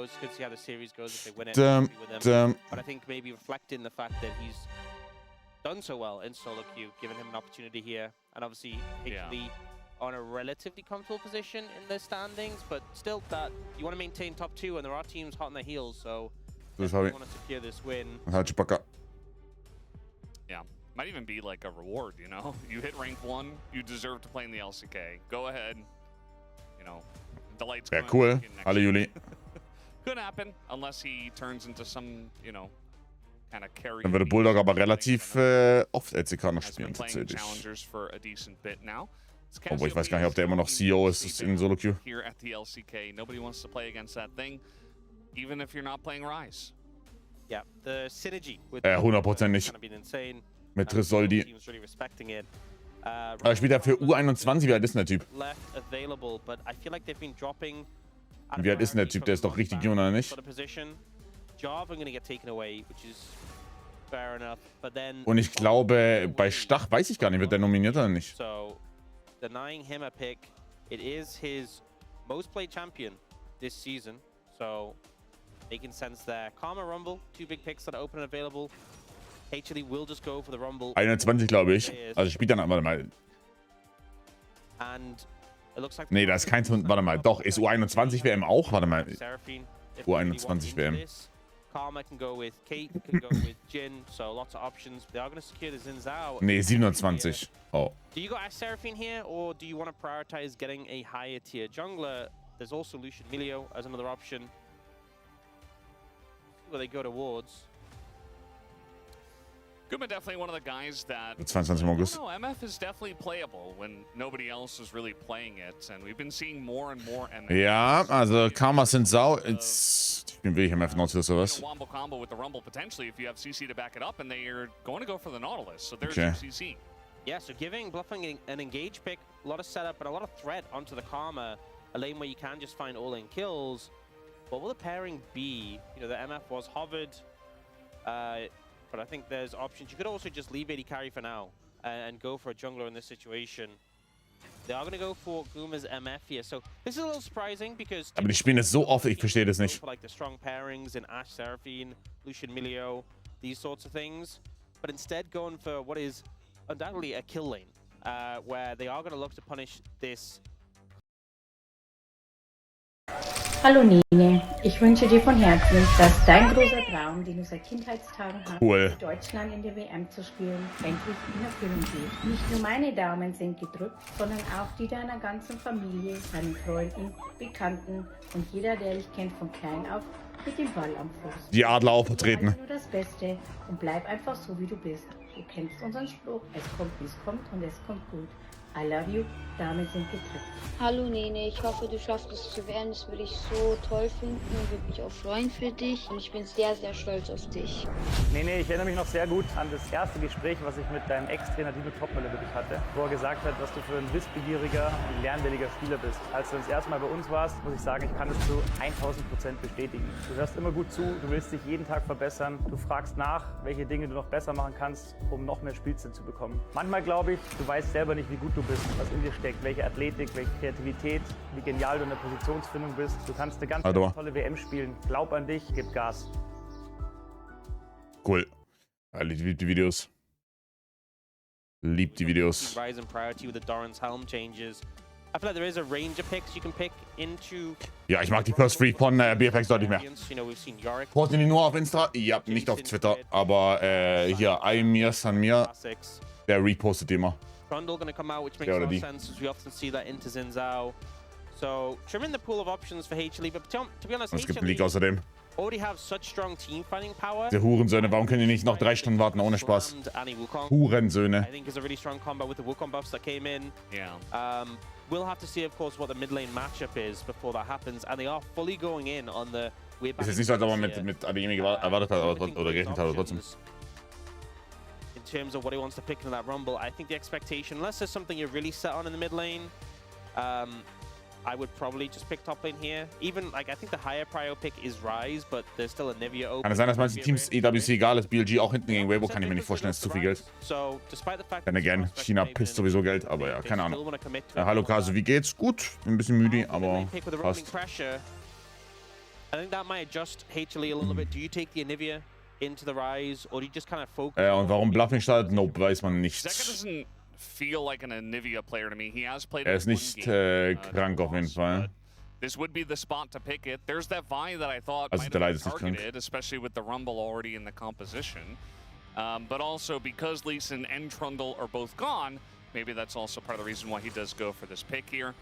always good to see how the series goes if they win it. With them. But I think maybe reflecting the fact that he's done so well in solo queue, giving him an opportunity here, and obviously HLE on a relatively comfortable position in the standings, but still that you want to maintain top 2, and there are teams hot on their heels, so you want to secure this win. Yeah, might even be like a reward, you know? You hit rank 1, you deserve to play in the LCK. Go ahead, you know, the lights Ja, cool. Hallo Juli. Could happen, unless he turns into some, you know, kind of carry. Dann würde Bulldog aber relativ oft LCK noch spielen, tatsächlich. Obwohl ich weiß gar nicht, ob der immer noch CEO ist in Solo Queue. Here at the LCK, nobody wants to play against that thing, even if you're not playing Rise. Yeah, the synergy with 100% nicht. Mit Risoldi. Aber spielt er für U21? Wie alt ist denn der Typ? Wie alt ist denn der Typ? Der ist doch richtig jung, oder nicht? Und ich glaube, bei Stach weiß ich gar nicht, wird der nominiert oder nicht? Denying him a pick, it is his most played champion this season, so making sense there. Karma Rumble, 2 big picks that are open and available. HLE will just go for the Rumble. 21, glaube ich. Also spielt dann, warte mal. And it looks like. Nee, da ist kein, warte mal, doch, ist U21 WM auch? Warte mal. U21 WM. Karma can go with Kate, can go with Jin, so lots of options. They are going to secure the Xin Zhao. Nee, 27. Oh. Do you go Ash Seraphine here, or do you want to prioritize getting a higher tier jungler? There's also Lucian Milio as another option. Where they go towards. Guma definitely one of the guys that 22. August. MF is definitely playable when nobody else is really playing it, and we've been seeing more and more MF. Ja, also Karma sind Sau. Ich bin wirklich MF Nautilus oder was? Wombo combo with the Rumble potentially if you have CC to back it up, and they are going to go for the Nautilus. So there's your CC. Yeah, so bluffing an engage pick, a lot of setup, but a lot of threat onto the Karma, a lane where you can just find all-in kills. What will the pairing be? You know, the MF was hovered. But I think there's options. You could also just leave AD carry for now and go for a jungler in this situation. They are going to go for Guma's MF here. So this is a little surprising because. Aber die spielen das so oft, ich verstehe das nicht. Like the strong pairings in Ash Seraphine, Lucian Milio, these sorts of things. But instead going for what is undoubtedly a kill lane, where they are going to look to punish this. Hallo Nene, ich wünsche dir von Herzen, dass dein großer Traum, den du seit Kindheitstagen hast, für Deutschland in der WM zu spielen, endlich in Erfüllung geht. Nicht nur meine Daumen sind gedrückt, sondern auch die deiner ganzen Familie, deinen Freunden, Bekannten und jeder, der dich kennt von klein auf, mit dem Ball am Fuß. Die Adler auch vertreten. Nur das Beste und bleib einfach so, wie du bist. Du kennst unseren Spruch, es kommt, wie es kommt und es kommt gut. I love you, Damen sind gedrückt. Hallo Nene, ich hoffe, du schaffst es zu werden. Das würde ich so toll finden und würde mich auch freuen für dich. Und ich bin sehr, sehr stolz auf dich. Nene, ich erinnere mich noch sehr gut an das erste Gespräch, was ich mit deinem Ex-Trainer Dino Topmöller wirklich hatte, wo er gesagt hat, was du für ein wissbegieriger und lernwilliger Spieler bist. Als du das erste Mal bei uns warst, muss ich sagen, ich kann das zu 1000% bestätigen. Du hörst immer gut zu, du willst dich jeden Tag verbessern, du fragst nach, welche Dinge du noch besser machen kannst, um noch mehr Spielzeit zu bekommen. Manchmal glaube ich, du weißt selber nicht, wie gut du bist, was in dir steckt, welche Athletik, welche Kreativität, wie genial du in der Positionsfindung bist. Du kannst eine ganz tolle WM spielen. Glaub an dich, gib Gas. Cool. Liebt die Videos. Liebt die Videos. Rise in priority with the Doran's helm changes. I feel like there is a range of picks you can pick into. Ja, ich mag die First Free von BFX deutlich mehr. Posten die nur auf Insta? Ja, nicht auf Twitter. Aber hier, Aimir Sanmir, der repostet die immer. Trundle going to come out, which makes no sense as we often see that into Xin Zhao. So trimming the pool of options for HLE, but to be honest, es gibt League außerdem. Already have such strong team fighting power. Die Hurensöhne, warum können die nicht noch 3 Stunden warten ohne Spaß? Hurensöhne. I think it's a really strong combo with the Wukong buffs that came in. Yeah. We'll have to see, of course, what the mid lane matchup is before that happens, and they are fully going in on the. Ist jetzt nicht so, als ob man mit Ademi erwartet hat oder gerechnet hat, aber trotzdem. In terms of what he wants to pick in that Rumble, I think the expectation, unless there's something you're really set on in the mid lane, I would probably just pick top lane here. Even, like, I think the higher prio pick is Rise, but there's still a Nivea open. Kann es sein, dass manchen Teams EWC egal ist, BLG auch hinten gegen Weibo, kann ich mir nicht vorstellen, ist zu viel Geld. Then again, China pisst sowieso Geld, aber ja, keine Ahnung. Hallo Kasu, wie geht's? Gut, bin ein bisschen müde, aber passt. I think that might adjust HLE a little bit. Do you take the Anivia into the Rise, or do you just kind of focus? Und warum Bluffing startet? Nope, weiß man nicht. Zeka doesn't feel like an Anivia player to me. He has played Ist nicht krank auf jeden Fall. This would be the spot to pick it. There's that Vi that I thought Also might der have Leid been ist nicht krank. targeted, especially with the Rumble already in the composition. But also because Lee Sin and Trundle are both gone, maybe that's also part of the reason why he does go for this pick here.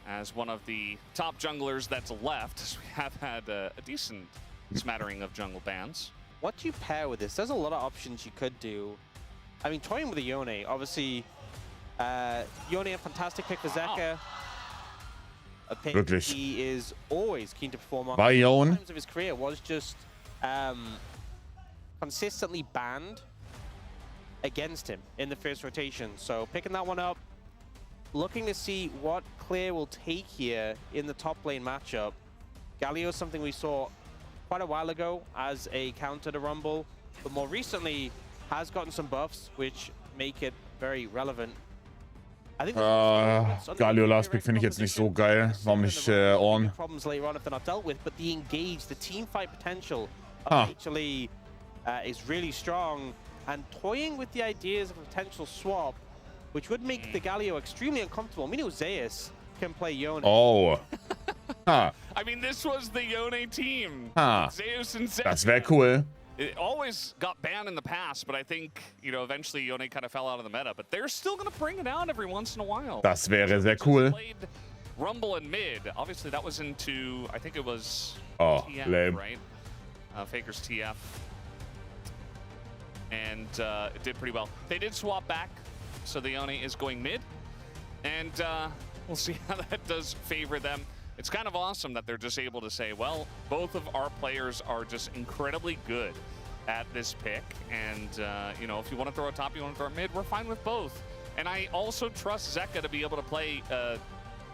As one of the top junglers that's left, as we have had a decent smattering of jungle bans. What do you pair with this? There's a lot of options you could do. I mean, toying with a Yone, obviously, Yone a fantastic pick for Zeka. A pick Wirklich. he is always keen to perform on. Bei Yone? Times of his career was just consistently banned against him in the first rotation. So picking that one up, looking to see what Clear will take here in the top lane matchup. Galio is something we saw quite a while ago as a counter to Rumble, but more recently has gotten some buffs which make it very relevant. I think Galio Last Pick finde ich jetzt nicht so geil. Warum nicht Ornn? Problems later on if they're not dealt with, but the engage, the team fight potential of HLE is really strong, and toying with the ideas of a potential swap, which would make the Galio extremely uncomfortable. Mino Zeus can play Yone. Oh. Ha. I mean, this was the Yone team. Ha. Zeus and Zek. Das wäre cool. It always got banned in the past, but I think, you know, eventually Yone kind of fell out of the meta. But they're still going to bring it out every once in a while. Das wäre sehr cool. Played Rumble and mid. Obviously, that was into, I think it was TF, lame. right? Faker's TF. And it did pretty well. They did swap back, so the Yone is going mid. And we'll see how that does favor them. It's kind of awesome that they're just able to say, well, both of our players are just incredibly good at this pick. And, you know, if you want to throw a top, you want to throw a mid, we're fine with both. And I also trust Zeka to be able to play a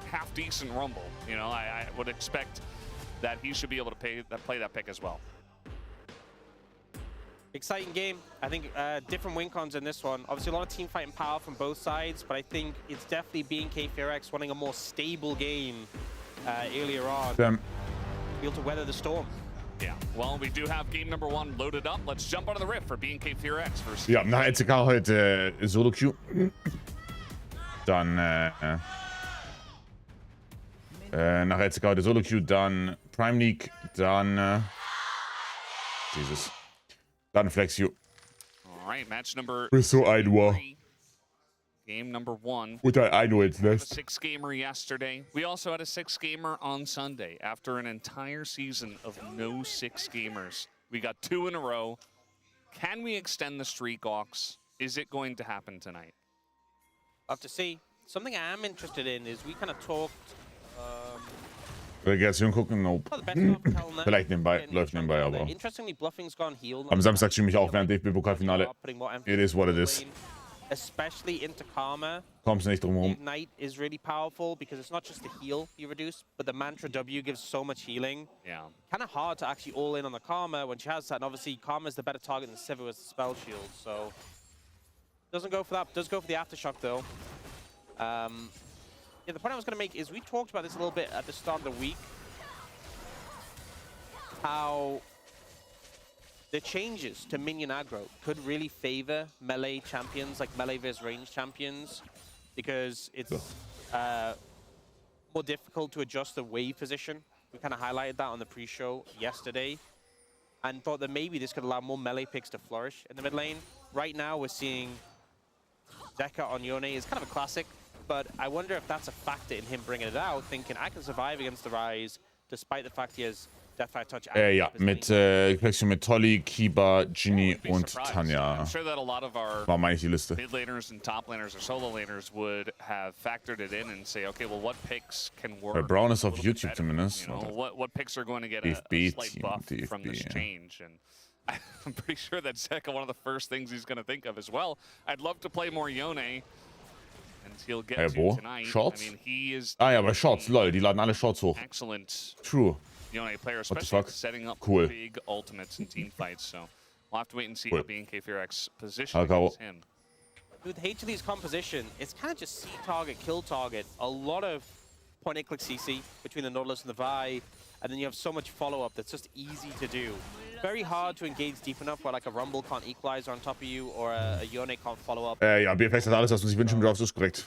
half-decent Rumble. You know, I would expect that he should be able to play that pick as well. Exciting game. I think different win cons in this one. Obviously, a lot of team fighting power from both sides, but I think it's definitely BNK FureX wanting a more stable game earlier on. Be able to weather the storm. Yeah, well, we do have game number 1 loaded up. Let's jump onto the riff for BNK FureX versus... Ja, nach LCK heute Solo Q. Dann nach LCK heute Solo Q, dann Prime League, dann dann Flex Q. All right, match number Bist so ein Uhr. Game number 1. Und ein 1 ins A Nest. 6-gamer yesterday. We also had a 6-gamer on Sunday. After an entire season of no 6-gamers, we got 2 in a row. Can we extend the streak, Ox? Is it going to happen tonight? I'll have to see. Something I am interested in is we kind of talked... Relegation gucken? Nope. Vielleicht nebenbei, läuft nebenbei, aber... Interestingly, Bluffing's gone heal. Am Samstag streame ich auch während DFB-Pokalfinale. It is what it is. Especially into Karma. Kommst nicht drum herum. Ignite is really powerful because it's not just the heal you reduce, but the Mantra W gives so much healing. Yeah. Kind of hard to actually all in on the Karma when she has that, and obviously Karma is the better target than Sivir with the spell shield, so... Doesn't go for that, does go for the Aftershock though. Yeah, the point I was going to make is we talked about this a little bit at the start of the week. How the changes to minion aggro could really favor melee champions, like melee versus range champions, because it's more difficult to adjust the wave position. We kind of highlighted that on the pre-show yesterday, and thought that maybe this could allow more melee picks to flourish in the mid lane. Right now, we're seeing Zeka on Yone is kind of a classic, but I wonder if that's a factor in him bringing it out, thinking I can survive against the Rise, despite the fact he has Deathfire Touch. Ja, mit Collection mit Tolly, Kiba, Ginny und Tanya. I'm sure that a lot of our War meine ich die Liste. mid laners and top laners or solo laners would have factored it in and say, okay, well, what picks can work? Bei Brown ist a auf little bit YouTube better? zumindest. You know, what picks are going to get a DFB slight team, buff DFB, from this yeah. change? And I'm pretty sure that Zeka, one of the first things he's going to think of as well. I'd love to play more Yone, and he'll get to wo? tonight. Shorts? I mean, he is Ah ja, bei Shorts, lol, die laden alle Shorts hoch. excellent True. Yone player, What the especially fuck? setting up Cool. big ultimates and team fights. So we'll have to wait and see Cool. how BNK FureX position Okay. against him. With HLE's composition, it's kind of just C target, kill target. A lot of point and click CC between the Nautilus and the Vi. and then you have so much follow-up that's just easy to do. Very hard to engage deep enough where like a Rumble can't equalize on top of you or a Yone can't follow up. Ja, BFX hat alles, was man sich wünschen darf, das ist korrekt.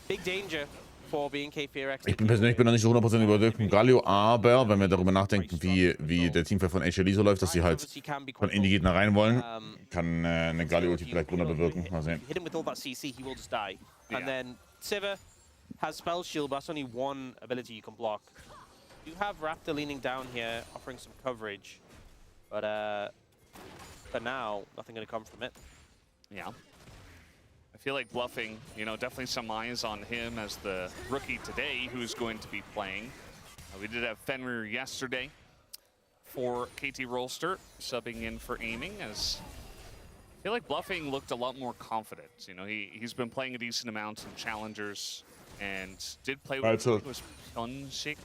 Big danger for BNK Ferex. Ich bin persönlich nicht so 100% überzeugt von Galio, aber wenn wir darüber nachdenken, wie der Teamfight von HLE so läuft, dass sie halt von in die Gegner rein wollen, kann eine Galio-Ulti vielleicht Wunder bewirken. Mal sehen. Hit him with all that CC, he will just die. And then Sivir has Spell Shield, but that's only one ability you can block. You have Raptor leaning down here, offering some coverage. But for now, nothing going to come from it. Yeah. I feel like bluffing, you know, definitely some eyes on him as the rookie today who's going to be playing. We did have Fenrir yesterday for KT Rolster, subbing in for aiming, as I feel like bluffing looked a lot more confident. You know, he's been playing a decent amount in challengers and did play with Pyonsik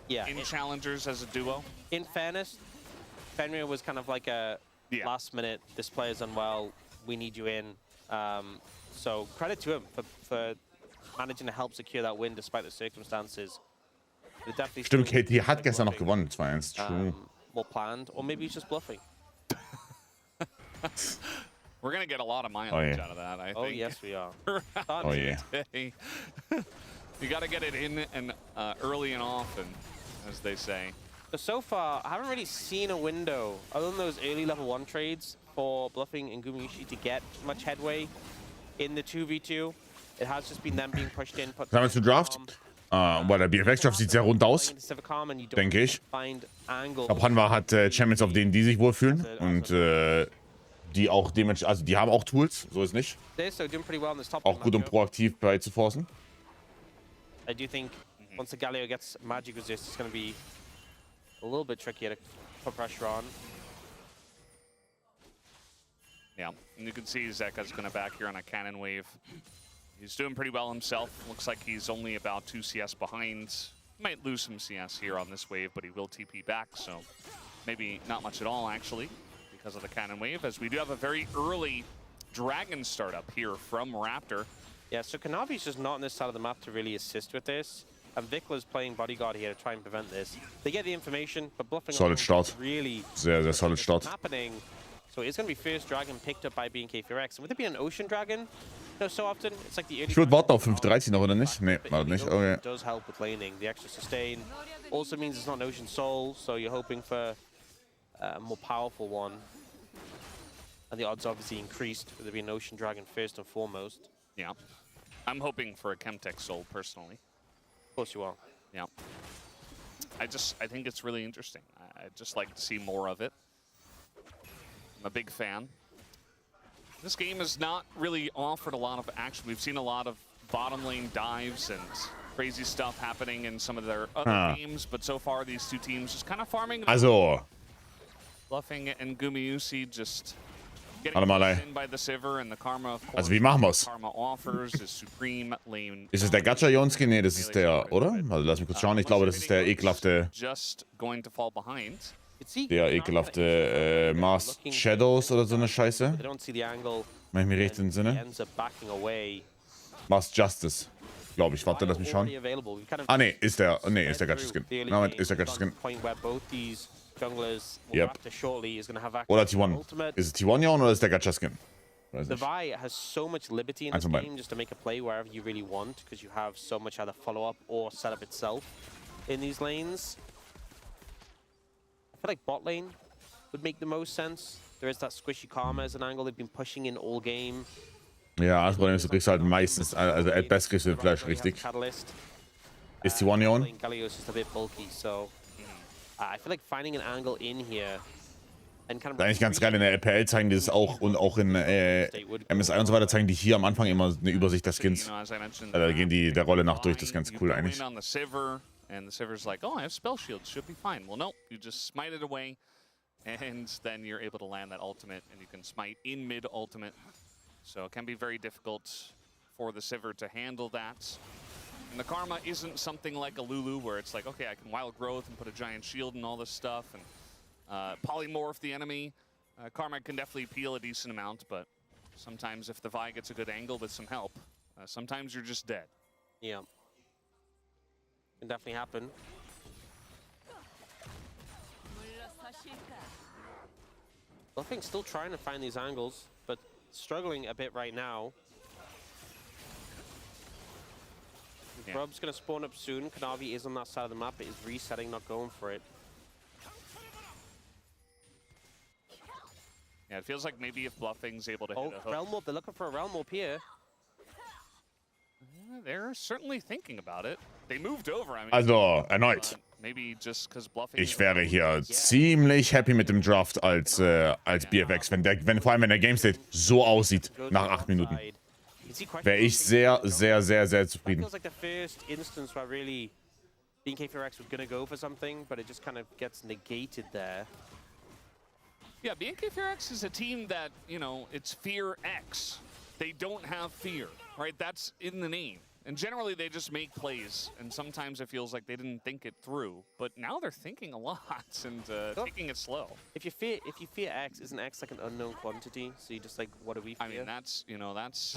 in challengers as a duo. In fairness, Fenrir was kind of like a last minute, this player's unwell, we need you in. So credit to him for managing to help secure that win despite the circumstances. Stimmt, KT hat gestern noch gewonnen, 2-1. True. More planned, or maybe he's just bluffing. We're going to get a lot of mileage out of that, I think. Oh, yes, we are. Oh, yeah. You got to get it in and early and often, as they say. So far, I haven't really seen a window, other than those early level 1 trades, for bluffing and Gumayusi to get much headway in the 2v2. It has just been them being pushed in. Sagen wir zu Draft. Weil der BFX-Draft sieht sehr rund aus, denke ich. Ich glaube, Hanwha hat Champions, auf denen die sich wohlfühlen. Und die auch dementsprechend, also die haben auch Tools, so ist nicht. Auch gut, um proaktiv beizuforcen. I do think once the Galio gets magic resist, it's going to be a little bit trickier to put pressure on. Yeah, and you can see Zeka's going to back here on a cannon wave. He's doing pretty well himself. Looks like he's only about 2 CS behind. Might lose some CS here on this wave, but he will TP back, so maybe not much at all, actually, because of the cannon wave, as we do have a very early Dragon startup here from Raptor. Yeah, so Kanavi's just not on this side of the map to really assist with this. And Vikla's playing bodyguard here to try and prevent this. They get the information, but bluffing solid Start. Really sehr solid Start. Happening. So it's going to be first Dragon picked up by BNK Ferex. And with it being an Ocean Dragon, you know, so often it's like the early. Ich würde warten auf 5:13 noch, oder nicht? Nee, warte nicht. Okay. It does help with laning. The extra sustain also means it's not an Ocean Soul, so you're hoping for a more powerful one. And the odds obviously increased with it being an Ocean Dragon first and foremost. Yeah. I'm hoping for a Chemtech Soul, personally. Of course you are. Yeah. I think it's really interesting. I'd just like to see more of it. I'm a big fan. This game has not really offered a lot of action. We've seen a lot of bottom lane dives and crazy stuff happening in some of their other games, but so far these two teams just kind of farming. Also. Bluffing and Gumayusi just Warte mal, also wie machen wir's? Ist es der Gacha-Jonski? Nee, das ist der, oder? Also lass mich kurz schauen. Ich glaube, das ist der ekelhafte Mars Shadows oder so eine Scheiße. Wenn ich mich recht entsinne. Mars Justice, glaube ich. Warte, lass mich schauen. Ah, nee, ist der Gacha-Skin. Moment, ist der Gacha-Skin. Yep. Oder T1. Ist es T1 Yawn oder ist der Gacha-Skin? The Vi has so much liberty in this game just to make a play wherever you really want, because you have so much either follow-up or setup itself in these lanes. I feel like bot lane would make the most sense. There is that squishy Karma as an angle they've been pushing in all game. Ja, das Problem ist, du kriegst halt meistens, also at best kriegst du den Flash richtig. Ist T1 Yawn? Galio's just a bit bulky, so I feel like finding an angle in here and kind of. Eigentlich ganz geil, in der LPL zeigen die das auch und auch in MSI und so weiter zeigen die hier am Anfang immer eine Übersicht der Skins. Da gehen die der Rolle nach durch, das ist ganz cool eigentlich. And the Sivir's like, oh, I have spell shields, should be fine. Well, no, you just smite it away, and then you're able to land that ultimate, and you can smite in mid ultimate. So it can be very difficult for the Sivir to handle that. And the Karma isn't something like a Lulu where it's like, okay, I can wild growth and put a giant shield and all this stuff and polymorph the enemy. Karma can definitely peel a decent amount, but sometimes if the Vi gets a good angle with some help, sometimes you're just dead. Yeah. Can definitely happen. Bluffing still trying to find these angles, but struggling a bit right now. Yeah. Grub's gonna spawn up soon. Kanavi is on that side of the map, but is resetting, not going for it. Yeah, it feels like maybe if Bluffing's able to hit a hook. Realm Warp, they're looking for a Realm Warp here. They're certainly thinking about it. They moved over. I mean, Also, erneut. Maybe just because Bluffing. Ich wäre hier ziemlich happy mit dem Draft als BFX, wenn vor allem wenn der Game State so aussieht nach 8 Minuten. Wäre ich sehr, sehr, sehr, sehr zufrieden. Feels like the first instance where really BNK4X was gonna go for something, but it just kind of gets negated there. Yeah, BNK4X is a team that, you know, it's Fear X. They don't have fear, right? That's in the name. And generally they just make plays, and sometimes it feels like they didn't think it through. But now they're thinking a lot and taking it slow. If you fear X, isn't X like an unknown quantity? So you just like, what do we fear? I mean, that's, you know, that's...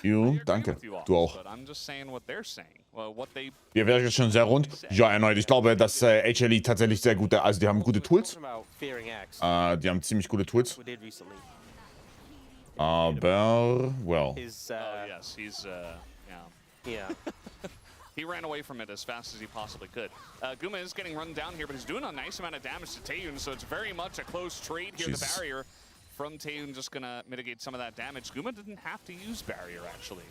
Jo, danke. Du auch. But I'm just saying what they're saying. Well, what they... Wir wären jetzt schon sehr rund. Ja, erneut. Ich glaube, dass HLE tatsächlich sehr gute, also die haben gute Tools. Die haben ziemlich gute Tools. Aber, well. oh, yes, he's, Yeah. He ran away from it as fast as he possibly could. Guma is getting run down here, but he's doing a nice amount of damage to Taeyun, so it's very much a close trade here. The barrier from Taeyun just gonna mitigate some of that damage. Guma didn't have to use barrier, actually.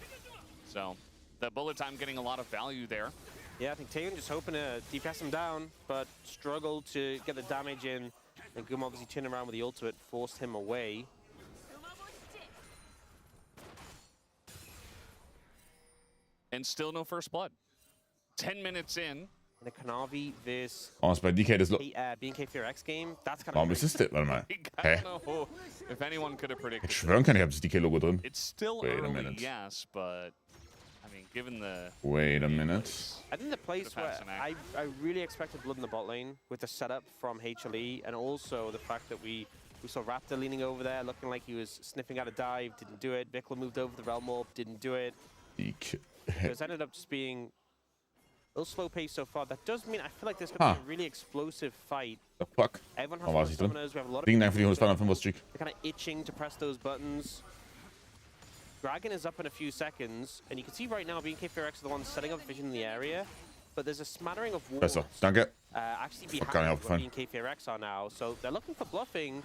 So, the bullet time getting a lot of value there. Yeah, I think Taeyun just hoping to DPS him down, but struggled to get the damage in. And Guma obviously turned around with the ultimate, forced him away. And still no first blood. 10 minutes in. In a Kanavi vs. Was bei DK das BNK4X game, that's kind Warum ist das denn? Warte mal. Hä? I don't know if anyone could have predicted. Ich schwören kann, ich habe das DK-Logo drin. It's still Wait a early, minute. yes, but I mean, given the... Wait a minute. I think the place where I really expected blood in the bot lane with the setup from HLE, and also the fact that we saw Raptor leaning over there, looking like he was sniffing out a dive, didn't do it. Vikla moved over the Realm Orb, didn't do it. It ended up just being a little slow pace so far. That does mean I feel like there's going to be a really explosive fight. The fuck? Everyone Warum war has ich drin? summoners. We have a lot of Ding einfach die 105er Streak. They're kind of itching to press those buttons. Dragon is up in a few seconds, and you can see right now BNK4X is the one setting up vision in the area, but there's a smattering of walls Besser, danke. actually Gar nicht behind where aufgefallen. BNK4X are now. So they're looking for bluffing.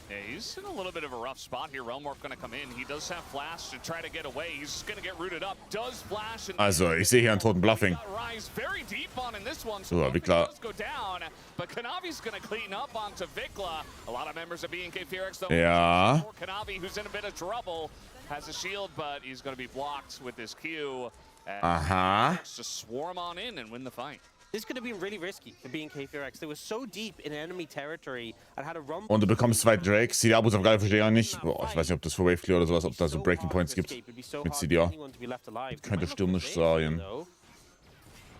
Yeah, he's in a little bit of a rough spot here. Realmorph gonna come in. He does have flash to try to get away. He's gonna get rooted up. Does flash and Also, ich sehe hier einen toten Bluffing. Rise very deep on in this one. So, Bluffing Vikla. does go down, but Kanavi's gonna clean up onto Vikla. A lot of members of BNK4X though. Ja. Kanavi, who's in a bit of trouble, has a shield, but he's gonna be blocked with his Q. Aha. Just swarm on in and win the fight. This could have been really risky for BNK4X. They were so deep in enemy territory and had a run. Und du bekommst zwei Drakes. CDR muss auf gerade verstehe ich auch nicht. Boah, ich weiß nicht, ob das für Wave Clear oder sowas, ob da so Breaking Points gibt. Mit CDR. Könnte stürmisch sein.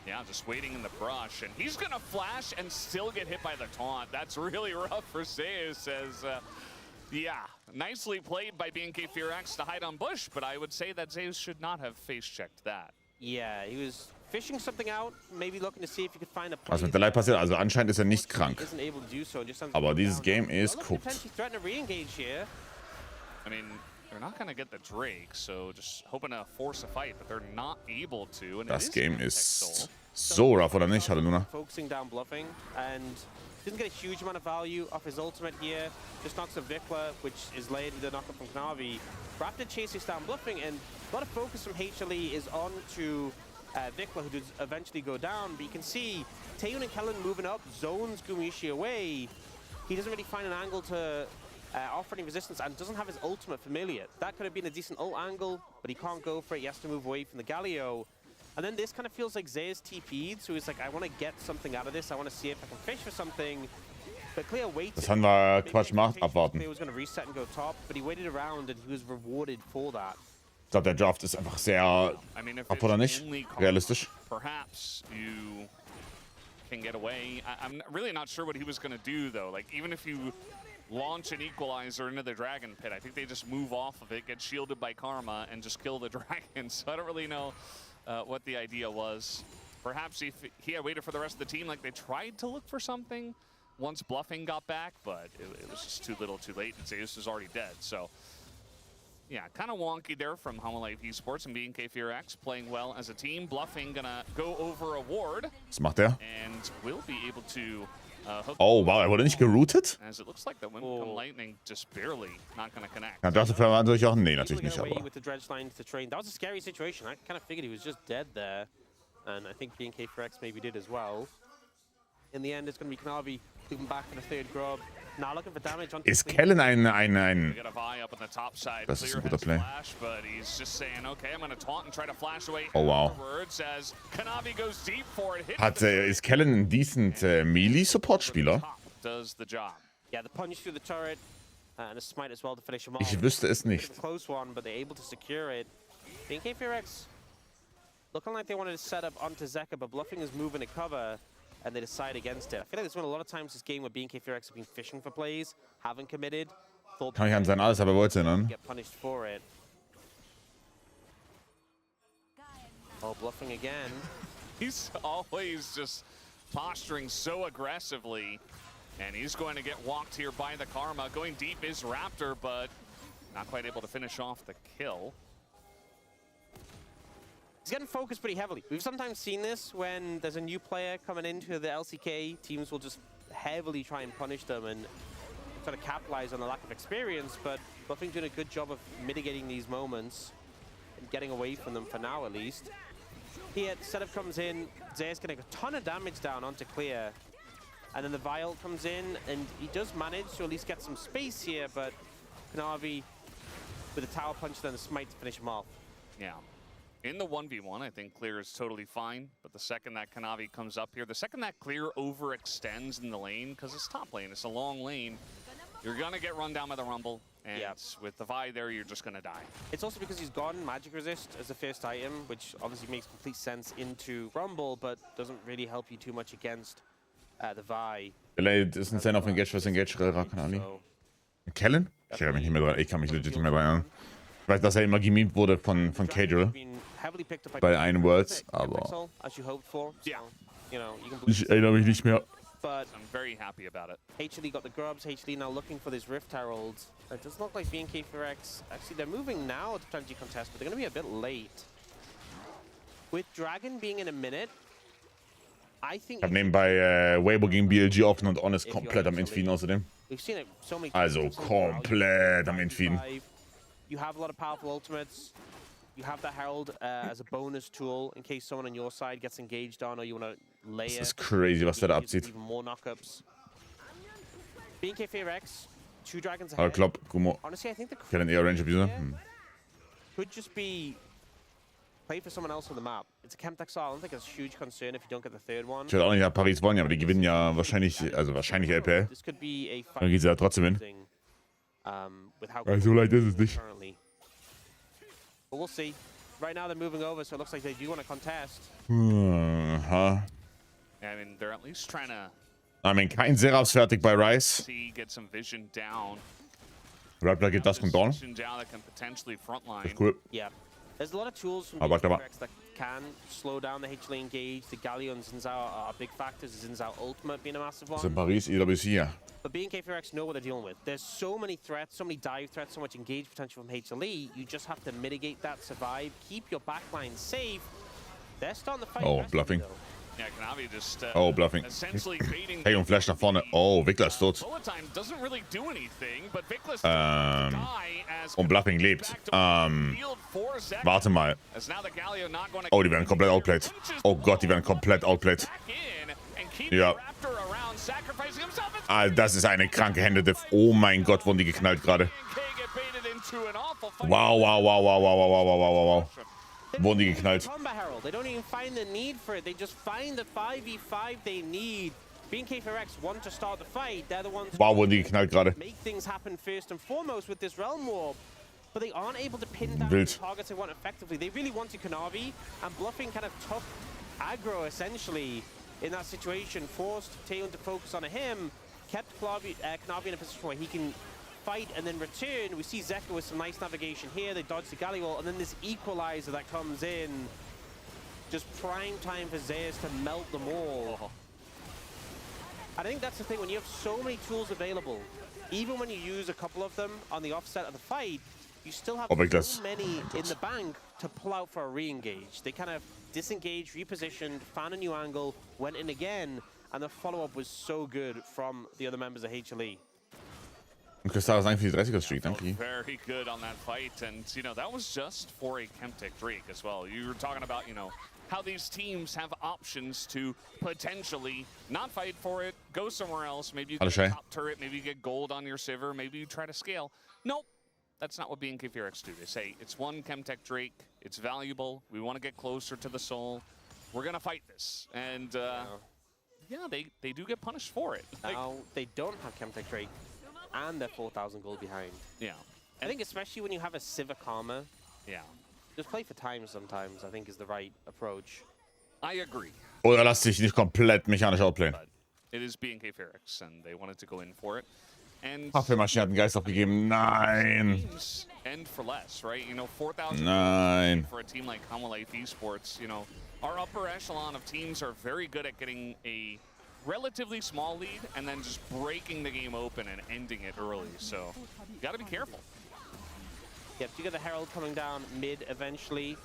Yeah, just waiting in the brush, and he's gonna flash and still get hit by the taunt. That's really rough for Zeus, as, yeah, nicely played by BNK4X to hide on bush, but I would say that Zeus should not have face-checked that. Yeah, he was fishing something out, maybe looking to see if he could find a Was mit der Leib passiert? Also anscheinend ist er nicht krank. Isn't able to do so, just Aber dieses Game ist cooked. cooked. Threatening to re-engage here. I mean, they're not gonna get the Drake, so just hoping to force a fight, but they're not able to. And Das it is Game Context ist so rough, oder nicht? Hallo Luna. Focusing down bluffing, and didn't get a huge amount of value off his ultimate here. Just knocks a Vikla, which is laid with a knockup from Kanavi. Raptor chases down bluffing, and a lot of focus from HLE is on to Vikla, who does eventually go down. But you can see Taeyun and Kellen moving up, zones Gumishi away. He doesn't really find an angle to offer any resistance, and doesn't have his ultimate familiar. That could have been a decent ult angle, but he can't go for it. He has to move away from the Galio. And then this kind of feels like Zeus TP'd, so he's like, I want to get something out of this. I want to see if I can fish for something. But Clear waited. Das haben wir Quatsch gemacht, abwarten. Clear was going to reset and go top, but he waited around and he was rewarded for that. Ich glaube, der Draft ist einfach sehr erforderlich, realistisch. Perhaps you can get away. I'm really not sure what he was going to do, though. Like, even if you launch an equalizer into the dragon pit, I think they just move off of it, get shielded by Karma, and just kill the dragon. So I don't really know what the idea was. Perhaps if he had waited for the rest of the team, like they tried to look for something, once Bluffing got back, but it was just too little too late, and Zeus is already dead. So, yeah, kind of wonky there from HLE Esports and BNK FearX playing well as a team. Bluffing gonna go over a ward. Was macht er? And will be able to hook. Oh, wow, er wurde nicht geroutet? As it looks like the Wind Lightning just barely not gonna connect. Ja, dachte für natürlich auch, nee, natürlich nicht, aber. With the dredge line to train. That was a scary situation. I kind of figured he was just dead there. And I think BNK FearX maybe did as well. In the end, it's going to be Knavi moving back in the third grub. Now looking for damage on. Ist Kellen ein... Das ist ein guter Play. Oh wow. Ist Kellen ein decent Melee-Support-Spieler? Yeah, the punch through the turret and a smite as well to finish him off. Ich wüsste es nicht. Close one, but they're able to secure it. BNK FearX looking like they wanted to set up onto Zeka, but Bluffing is moving to cover. And they decide against it. I feel like there's been a lot of times this game where BNK FearX have been fishing for plays, haven't committed. Kann ich an sein alles, aber wollte, ne? Get punished for it. Oh, Bluffing again. He's always just posturing so aggressively, and he's going to get walked here by the Karma. Going deep is Raptor, but not quite able to finish off the kill. He's getting focused pretty heavily. We've sometimes seen this when there's a new player coming into the LCK. Teams will just heavily try and punish them and try to capitalize on the lack of experience, but Bluffing's doing a good job of mitigating these moments and getting away from them for now, at least. Here, the setup comes in. Zay's getting a ton of damage down onto Clear. And then the Vial comes in, and he does manage to at least get some space here, but Knavi with a tower punch, then a smite to finish him off. Yeah. In the 1v1, I think Clear is totally fine, but the second that Knavi comes up here, the second that Clear overextends in the lane, because it's top lane, it's a long lane, you're going to get run down by the Rumble, and with the Vi there, you're just going to die. It's also because he's gotten Magic Resist as the first item, which obviously makes complete sense into Rumble, but doesn't really help you too much against the Vi. Vielleicht ist ein Zen auf Engage, was Engage kann Ali. Kellen? Ich erinnere mich nicht mehr dran, ich kann mich legit nicht mehr erinnern. Ich weiß, dass er immer gemimt wurde von Cadrill. Bei einem Worlds, aber ich erinnere mich nicht mehr. But I'm very happy about it. HLE got the grubs. HLE now looking for this Rift Herald. It doesn't look like BNK FearX. Actually, they're moving now to strategy contest, but they're going to be a bit late. With Dragon being in a minute, I think. Ich habe nebenbei Weibo gegen BLG offen und Honest komplett am Infieden außerdem. Also komplett am Infieden. You have a lot of powerful ultimates. You have the Herald as a bonus tool in case someone on your side gets engaged on or you want to layer. Das ist crazy, was der da abzieht. Even more knockups. BNK FearX, 2 Dragons Aber ahead. Klopp, Gummo. Honestly, I think the Kennen eher Range-Abuser. could just be play for someone else on the map. It's a Chemtech, I don't think it's a huge concern if you don't get the third one. Ich würde auch nicht nach Paris wollen, aber die gewinnen ja wahrscheinlich LPL. This could be a Dann geht sie ja trotzdem hin. With how So leicht ist es nicht. But we'll see. Right now they're moving over, so it looks like they do want to contest. Aha. I mean, they're at least trying to Kein Seraphs fertig bei Rice. get some vision down. Raptor geht das kommt down. That can potentially frontline. Ist cool. Yeah. There's a lot of tools from Aber BFX that can slow down the HLE engage. The Galleon Xin Zhao are big factors. Xin Zhao ultimate being a massive one. Das ist in Paris, EWC, ja. But BNK FearX know what they're dealing with. There's so many threats, so many dive threats, so much engage potential from HLE. You just have to mitigate that, survive, keep your backline safe. They're starting to fight. Oh, Bluffing. Yeah, Knavi just, Oh, Bluffing. Hey, und Flash nach vorne. Oh, Wickler ist tot. Und Bluffing lebt. Warte mal. Oh, die werden komplett outplayed. Oh Gott, die werden komplett outplayed. Ja. Ah, das ist eine kranke Hände-Diff. Oh mein Gott, wurden die geknallt gerade. Wow, wow, wow, wow, wow, wow, wow, wow, wow, wow. Wurden die geknallt. They don't even find the need for it. They just find the 5v5 they need. BNK FearX want to start the fight. They're the ones Wow, wurden die geknallt gerade. make things happen first and foremost with this Realm Warp. But they aren't able to pin down Wild. the targets they want effectively. They really wanted Knavi, and Bluffing kind of took aggro essentially in that situation, forced Taeyeon to focus on him, kept Knavi in a position where he can fight and then return. We see Zeka with some nice navigation here. They dodge the Galliwall, and then this equalizer that comes in. Just prime time for Zeus to melt them all. I think that's the thing, when you have so many tools available, even when you use a couple of them on the offset of the fight, you still have so many in the bank to pull out for a re-engage. They kind of disengaged, repositioned, found a new angle, went in again, and the follow-up was so good from the other members of HLE. Und Crystal, danke für die 30er-Streak, danke. Very good on that fight, and you know, that was just for a Chemtech Drake as well. You were talking about, you know, how these teams have options to potentially not fight for it, go somewhere else. Maybe you get a top turret, maybe you get gold on your Sivir, maybe you try to scale. Nope, that's not what BNK Fearx do. They say, it's one Chemtech Drake, it's valuable, we want to get closer to the soul, we're going to fight this. And yeah, they do get punished for it. Now, they don't have Chemtech Drake, and they're 4,000 gold behind. Yeah. I think especially when you have a Sivir Karma, yeah, just play for time sometimes, I think is the right approach. I agree. Oder lass dich nicht komplett mechanisch outplayen. But it is BNK Fearx, and they wanted to go in for it. And Kaffeemaschine hat einen Geist abgegeben. Nein. End for less, right? You know, 4,000 Nein. for a team like HLE Esports, you know, our upper echelon of teams are very good at getting a relatively small lead and then just breaking the game open and ending it early. So you got to be careful. Yep, you get the Herald coming down mid eventually.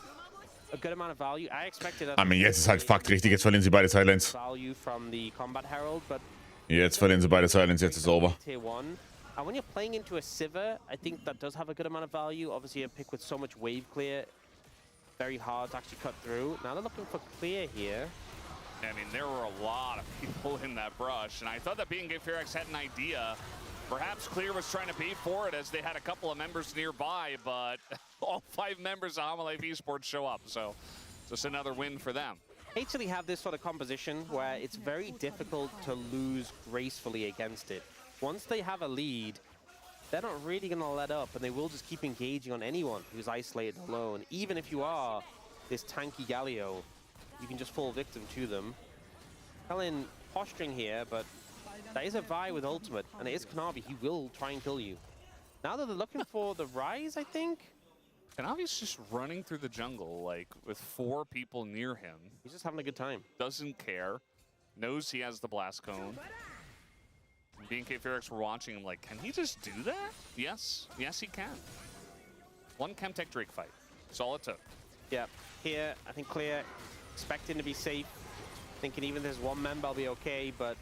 A good amount of value. I expected I mean, jetzt ist halt Fakt richtig. Jetzt verlieren sie beide Sidelines. Value from the Combat Herald, but Jetzt verlieren sie beide Sidelines. Jetzt ist es over. Tier 1. And when you're playing into a Sivir, I think that does have a good amount of value. Obviously, a pick with so much wave clear, very hard to actually cut through. Now they're looking for clear here. I mean, there were a lot of people in that brush, and I thought that BNK Fearx had an idea. Perhaps Clear was trying to pay for it as they had a couple of members nearby, but all 5 members of HLE Esports show up, so just another win for them. HLE have this sort of composition where it's very difficult to lose gracefully against it. Once they have a lead, they're not really going to let up, and they will just keep engaging on anyone who's isolated alone. Even if you are this tanky Galio, you can just fall victim to them. Helen posturing here, but that is a Vi with ultimate, and it is Kanavi. He will try and kill you. Now that they're looking for the Rise, I think. Kanavi's just running through the jungle, like, with 4 people near him. He's just having a good time. Doesn't care. Knows he has the blast cone. BNK Fearx were watching him like, can he just do that? Yes. Yes, he can. One Chemtech Drake fight. That's all it took. Yeah. Here, I think Clear expecting to be safe. Thinking even if there's one member, I'll be okay, but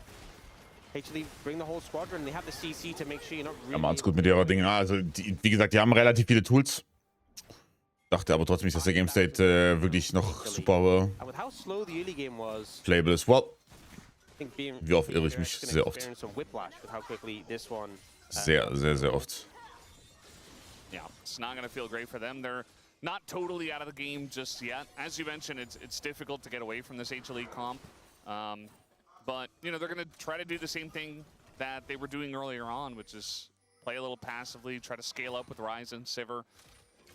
HLE bring the whole squadron. They have the CC to make sure you're not really... Ja, macht's gut mit ihrer Dinge. Also, wie gesagt, die haben relativ viele Tools. Dachte aber trotzdem nicht, dass der Game State wirklich noch super playable ist. Well, wie oft irre ich mich? Sehr oft. Sehr, sehr, sehr oft. Yeah, it's not going to feel great for them. They're not totally out of the game just yet. As you mentioned, it's difficult to get away from this HLE comp. But, you know, they're going to try to do the same thing that they were doing earlier on, which is play a little passively, try to scale up with Ryzen, Sivir,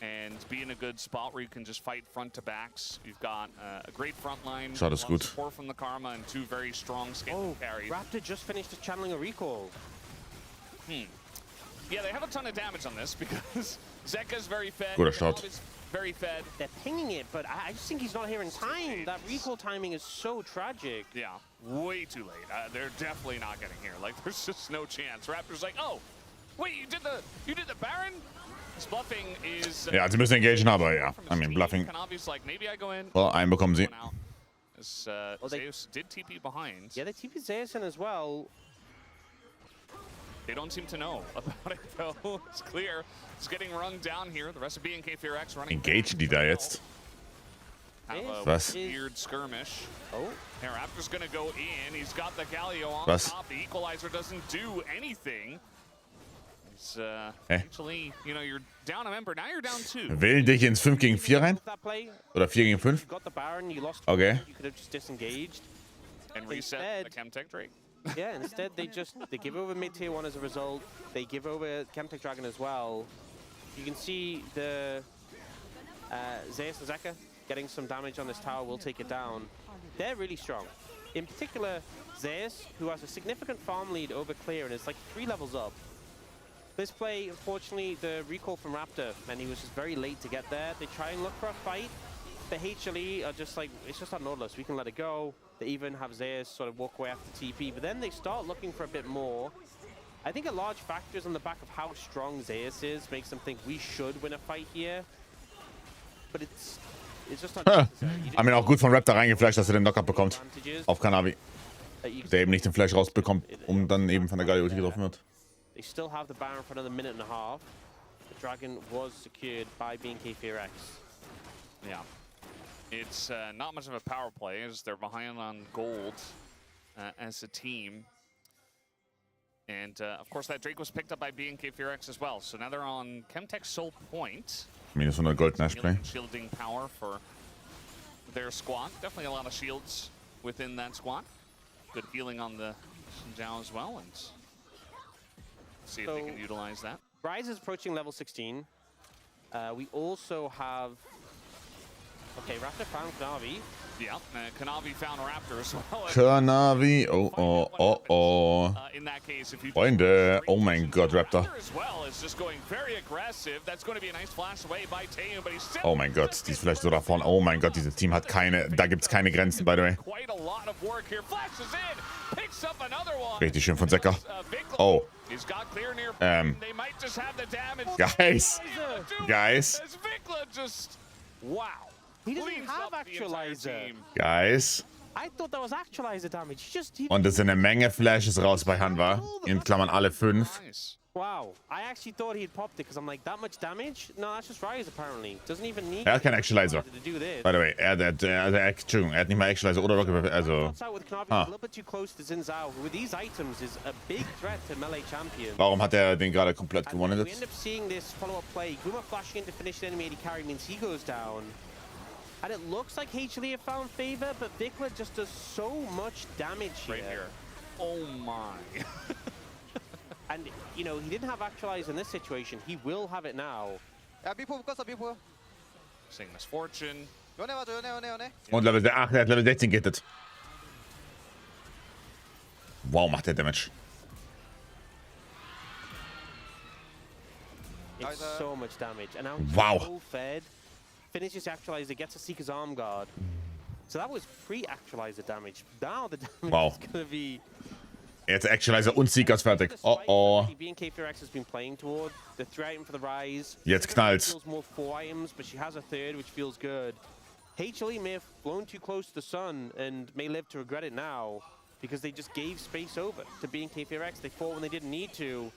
and be in a good spot where you can just fight front to backs. You've got a great front line, support from the Karma, and 2 very strong scaling carries. Raptor just finished channeling a recall. Yeah, they have a ton of damage on this because Zeka's very fed. Guter Start. Very fed. They're pinging it, but I just think he's not here in time. That recall timing is so tragic. Yeah, way too late. They're definitely not getting here. Like, there's just no chance. Raptor's like, oh, wait, you did the Baron? His bluffing is... Ja, sie müssen engagen, aber ja. I mean, bluffing. Like, maybe I go in. Well, einen bekommen sie. Zeus did TP behind. Yeah, they TP Zeus in as well. They don't seem to know about it, though. It's clear. It's getting run down here. The rest of BNK Fearx running. Engage die da jetzt? Was? Weird skirmish. Oh. Here, Raptor's gonna go in. He's got the Galio on top. The equalizer doesn't do anything. It's actually, you know, you're down a member. Now you're down 2. Wählen dich ins 5 gegen 4 rein? Oder 4 gegen 5? Okay. You could have just disengaged. And reset the Chemtech Drake. Yeah, instead they give over mid tier 1 as a result. They give over Chemtech Dragon as well. You can see the Zeus and Zeka getting some damage on this tower will take it down. They're really strong. In particular, Zeus, who has a significant farm lead over Clear and is like 3 levels up. This play, unfortunately, the recall from Raptor, and he was just very late to get there. They try and look for a fight. The HLE are just like, it's just our Nautilus. We can let it go. They even have Zeus sort of walk away after TP, but then they start looking for a bit more. I think a large factor is on the back of how strong Zeus is, makes them think we should win a fight here. But it's just not necessary. Haben ihn auch gut von Raptor reingeflasht, dass er den Knockup bekommt. Auf Kanavi. Der eben nicht den Flash rausbekommt, dann eben von der Galio-Ulti getroffen wird. They still have the Baron for another minute and a half. The Dragon was secured by BNK FX. Yeah. It's not much of a power play as they're behind on gold as a team. And of course that Drake was picked up by BNK FX as well. So now they're on Chemtech Soul Point. Minus 100 Gold Nash Play. Shielding power for their squad. Definitely a lot of shields within that squad. Good healing on the Xinjiao as well. And see if they can utilize that. Rise is approaching level 16. We also have... Okay, Raptor found Kanavi. Yeah, Kanavi found Raptor as well. Kanavi, oh. In that case, if you Freunde, oh mein Gott, Raptor. As well is just going very aggressive. That's going to be a nice flash away by Taeyeon, but he's still Oh mein Gott, die ist vielleicht so davon. Oh mein Gott, dieses Team hat keine, da gibt's keine Grenzen, by the way. Quite a lot of work here. Flashes in, picks up another one. Richtig schön von Zecker. Oh. He's got clear near. They might just have the damage. Guys. As Vikla just wow. He doesn't have Actualizer. Guys. I thought that was Actualizer damage. Und es sind eine Menge Flashes raus bei Hanwha. In Klammern alle 5. Wow. I actually thought he'd popped it because I'm like, that much damage? No, that's just Rise apparently. Doesn't even need Er hat keinen Actualizer. to do this. By the way, Entschuldigung, er hat nicht mal Actualizer oder Rocket, also... A little bit too close to Xin Zhao, who with these items is a big threat to melee champion. Warum hat er den gerade komplett gewonnen? We end up seeing this follow-up play. Guma flashing in to finish the enemy AD carry means he goes down. And it looks like HLE have found favor, but Vikla just does so much damage here. Right here. Oh my. And, you know, he didn't have Actualize in this situation. He will have it now. Seeing Misfortune. Und Level 8, er hat Level 16 gehittet. Wow, macht der Damage. It's so much damage. And now wow. So fed. Finishes Actualizer, gets a Seeker's Arm Guard. So that was pre-Actualizer damage. Now the damage is going to be... Jetzt Actualizer und Seekers fertig. Oh. BNK FX has been playing toward the 3 item for the Rise. Jetzt knallt's. More 4 items, but she has a 3rd, which feels good. HLE may have flown too close to the sun and may live to regret it now because they just gave space over to BNK FX. They fought when they didn't need to.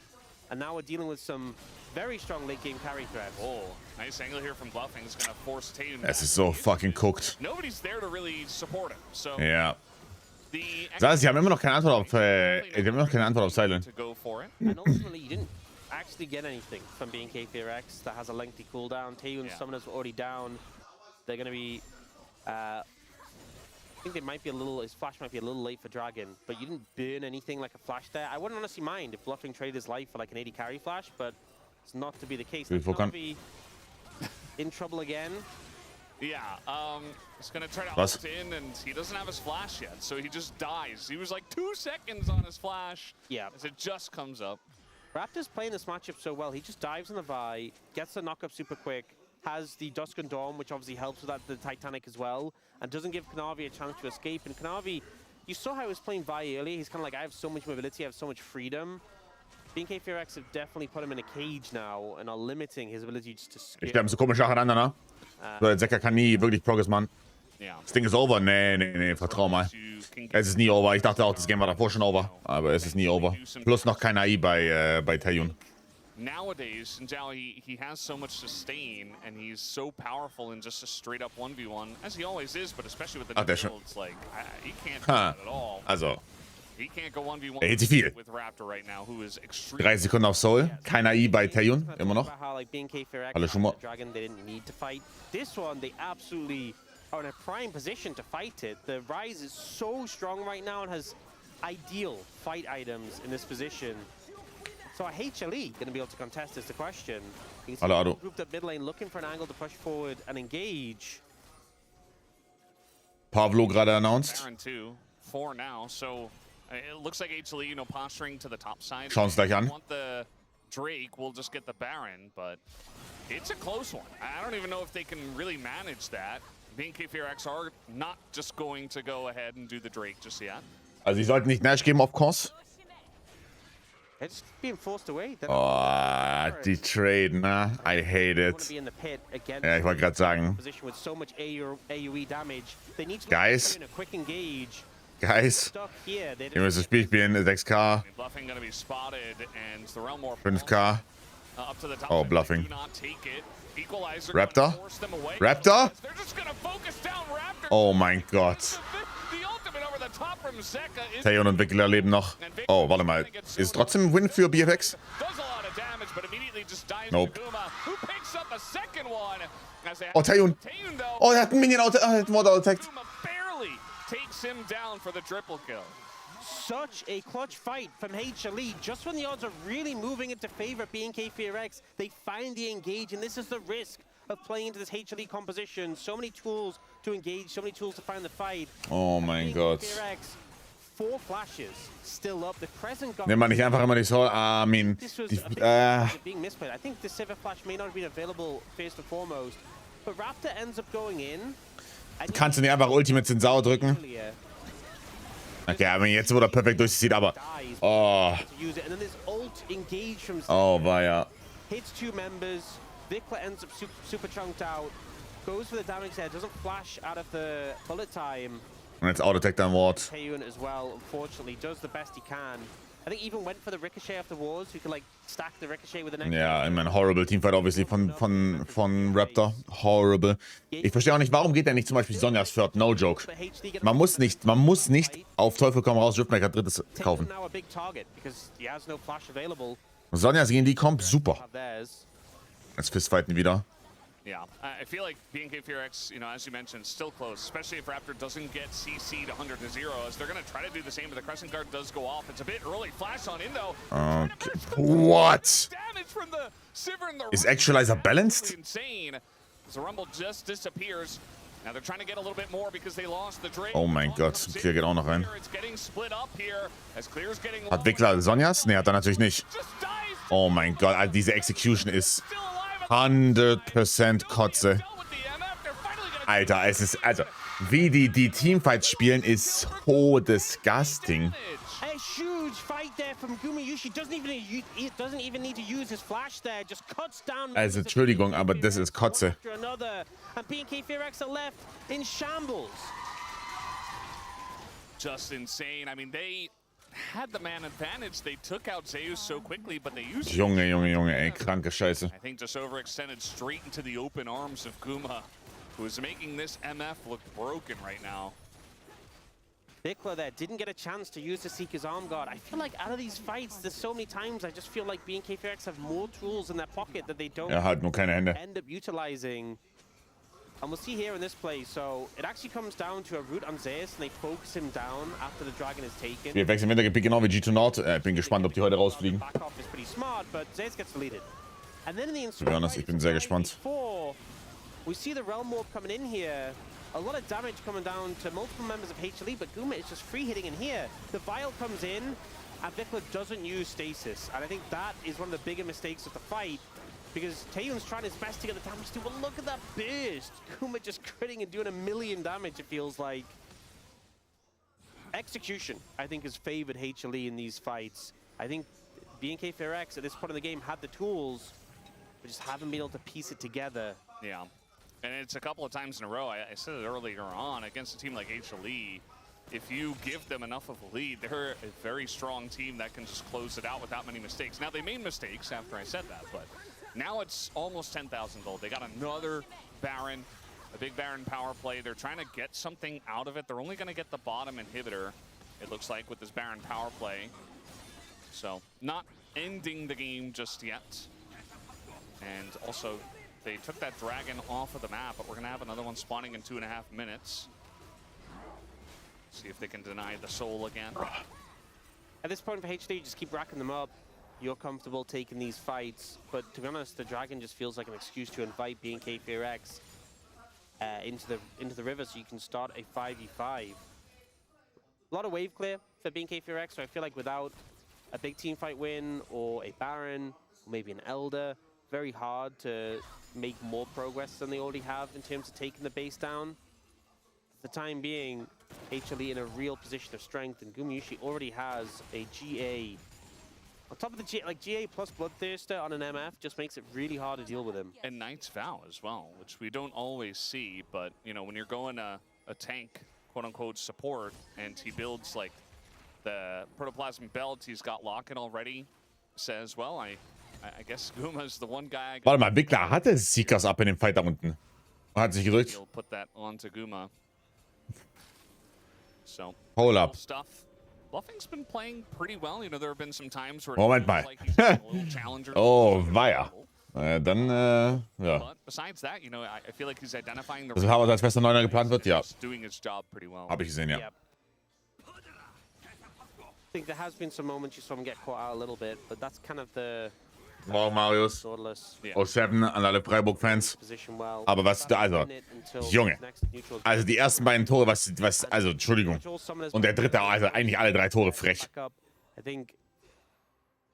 And now we're dealing with some very strong late game carry threats. Oh, nice angle here from Bluffing. It's going to force Taeyeon. Es ist so fucking cooked. Nobody's there to really support him. So ja. Das heißt, sie haben immer noch keine Antwort auf, Silent. And ultimately, you didn't actually get anything from BNK FX that has a lengthy cooldown. Taeyeon's summoners were already down. They're going to be... I think they might be a little, his flash might be a little late for Dragon, but you didn't burn anything like a flash there. I wouldn't honestly mind if Bluffing traded his life for like an 80 carry flash, but it's not to be the case. He's be in trouble again. Yeah, he's gonna try to ult in, and he doesn't have his flash yet, so he just dies. He was like 2 seconds on his flash as it just comes up. Raptor's playing this matchup so well. He just dives on the Vi, gets the knock up super quick, has the Dusk and Dawn, which obviously helps with that, the Titanic as well, and doesn't give Kanavi a chance to escape. And Kanavi, you saw how he was playing Vi earlier. He's kind of like, I have so much mobility, I have so much freedom. BNK FX have definitely put him in a cage now and are limiting his ability just to skip. Ich sterbe so komisch nacheinander, ne? So, der Zecker kann nie wirklich Progress machen. Das Ding ist over. Nee, vertrau mal. Es ist nie over. Ich dachte auch, das Game war davor schon over. Aber es ist nie over. Plus noch kein AI bei Taeyeon. Nowadays, Xinjiao, he has so much sustain, and he's so powerful in just a straight-up 1v1, as he always is, but especially with the new builds, like, he can't do that at all. Also, he can't go 1v1 er hält sich viel. with Raptor right now, who is extremely... 30 Sekunden auf Soul. Kein AI bei Taeyeon, immer noch. Alle schon mal. Dragon, they didn't need to fight. This one, they absolutely are in a prime position to fight it. The Rise is so strong right now and has ideal fight items in this position. So are HLE going to be able to contest is the question. He's grouped up mid lane, looking for an angle to push forward and engage. Pavlo gerade announced. Baron 2, 4 now, so it looks like HLE, you know, posturing to the top side. Schauen uns gleich an. Want the Drake, we'll just get the Baron, but it's a close one. I don't even know if they can really manage that. BFX are not just going to go ahead and do the Drake just yet. Also, sie sollten nicht Nash geben, of course. It's being forced away. Oh, die Trade, ne? I hate it. Ja, ich wollte gerade sagen. Guys. Guys. Ihr müsst das Spiel spielen, 6K. 5K. Oh, Bluffing. Raptor? Raptor? Oh mein Gott. Taeyeon und Wickler leben noch. Oh, warte mal. Ist es trotzdem ein Win für BFX? Nope. Oh, Taeyeon. Oh, er hat einen Minion auto-attacked. Such a clutch fight from HLE. Just when the odds are really moving into favor of BFX, they find the engage, and this is the risk of playing into this HLE composition. So many tools to engage, so many tools to find the fight. Oh mein Gott. BFX, 4 flashes still up. The Crescent got. Nimm mal nicht einfach immer die Soul. I mean, being misplayed. I think the Sivir flash may not have been available first and foremost, but Raptor ends up going in. Kannst du nicht einfach Ultimate Zinsau drücken? Okay, aber jetzt wurde er perfekt durchzieht, aber. Oh. Oh, war ja. Hits 2 members. Vikla ends up super chunked out. Goes for the damage there. Doesn't flash out of the bullet time. Und jetzt Auto-Attack dein Ward. Taeyeon as well, unfortunately, does the best he can. I think even went for the ricochet off the wards. You could like stack the ricochet with the next. Ja, ich meine, horrible Teamfight obviously von Raptor. Horrible. Ich verstehe auch nicht, warum geht er nicht zum Beispiel Sonjas Third? No joke. Man muss nicht auf Teufel komm raus Riftmaker drittes kaufen. Sonjas gegen die kommt super. Jetzt Fistfighten wieder. Yeah, I feel like BFX, you know, as you mentioned, still close, especially if Raptor doesn't get CC'd 100 to 0, as they're going to try to do the same, but the Crescent Guard does go off. It's a bit early. Flash on in, though. Okay. What? Is Actualizer balanced? Insane. The Rumble just disappears. Now they're trying to get a little bit more because they lost the Drake. Oh mein Gott, Clear geht auch noch rein. Hat Wickler Sonjas? Ne, hat er natürlich nicht. Oh mein Gott, also diese Execution ist 100% Kotze. Alter, es ist, also, wie die Teamfights spielen, ist so disgusting. A huge fight there from Gumayushi. Doesn't even need to use his flash there. Just cuts down. Also, Entschuldigung, aber das ist Kotze. And BFX are left in shambles. Just insane. I mean, they had the man advantage. They took out Zeus so quickly, but they used Junge, ey, kranke Scheiße. I think just overextended straight into the open arms of Guma, who is making this MF look broken right now. Vikla there didn't get a chance to use the Seeker's Arm Guard. I feel like out of these fights, there's so many times I just feel like BFX have more tools in their pocket that they don't halt nur keine Hände. end up utilizing. And we'll see here in this play, so it actually comes down to a root on Zeus, and they focus him down after the dragon is taken. Wir wechseln im Winter genau wie G2 Nord. Bin gespannt, ob die heute rausfliegen. Back off is pretty smart, but Zeus gets deleted. And then in the To be honest, ich bin sehr gespannt. We see the Realm Warp coming in here. A lot of damage coming down to multiple members of HLE, but Guma is just free hitting in here. The Vial comes in, and Vikla doesn't use Stasis. And I think that is one of the bigger mistakes of the fight, because Taeyeon's trying his best to get the damage too, but look at that burst. Guma just critting and doing 1,000,000 damage, it feels like. Execution, I think, has favored HLE in these fights. I think BFX at this point in the game had the tools, but just haven't been able to piece it together. Yeah. And it's a couple of times in a row. I said it earlier on, against a team like HLE, if you give them enough of a lead, they're a very strong team that can just close it out without many mistakes. Now, they made mistakes after I said that, but now it's almost 10,000 gold. They got another Baron, a big Baron power play. They're trying to get something out of it. They're only going to get the bottom inhibitor, it looks like, with this Baron power play. So, not ending the game just yet. And also, they took that dragon off of the map, but we're going to have another one spawning in 2.5 minutes. See if they can deny the soul again. At this point for HD, just keep racking them up. You're comfortable taking these fights, but to be honest, the dragon just feels like an excuse to invite BFX into the river, so you can start a 5v5. A lot of wave clear for BFX, so I feel like without a big team fight win or a Baron, or maybe an Elder, very hard to make more progress than they already have in terms of taking the base down. the time being, HLE in a real position of strength, and Gumayushi already has a GA. On top of the GA plus Bloodthirster on an MF just makes it really hard to deal with him. And Knight's Vow as well, which we don't always see, but you know, when you're going a tank, quote unquote, support, and he builds like the Protoplasm belt, he's got Locket already, says, well, I guess Guma's the one guy. Warte mal, Wickler hatte Seekers ab in dem Fight da unten. Und hat sich gedrückt. He'll put that onto Guma. So, Hold up. Stuff. Bluffing's been playing pretty well. You know, there have been some times where Moment mal. like he's a little challenger. Oh, weia. Dann, ja. But besides that, you know, I feel like he's identifying the Also, was als bester Neuner geplant wird, ja. doing his job pretty well. Hab ich gesehen, ja. Yep. I think there has been some moments you saw him get caught out a little bit, but that's kind of the Wow, Marius. swordless Oh, 7 an alle Freiburg-Fans. position well. Aber was da, also, Junge. Also die ersten beiden Tore, also, Entschuldigung. Und der dritte, also eigentlich alle 3 Tore frech. I think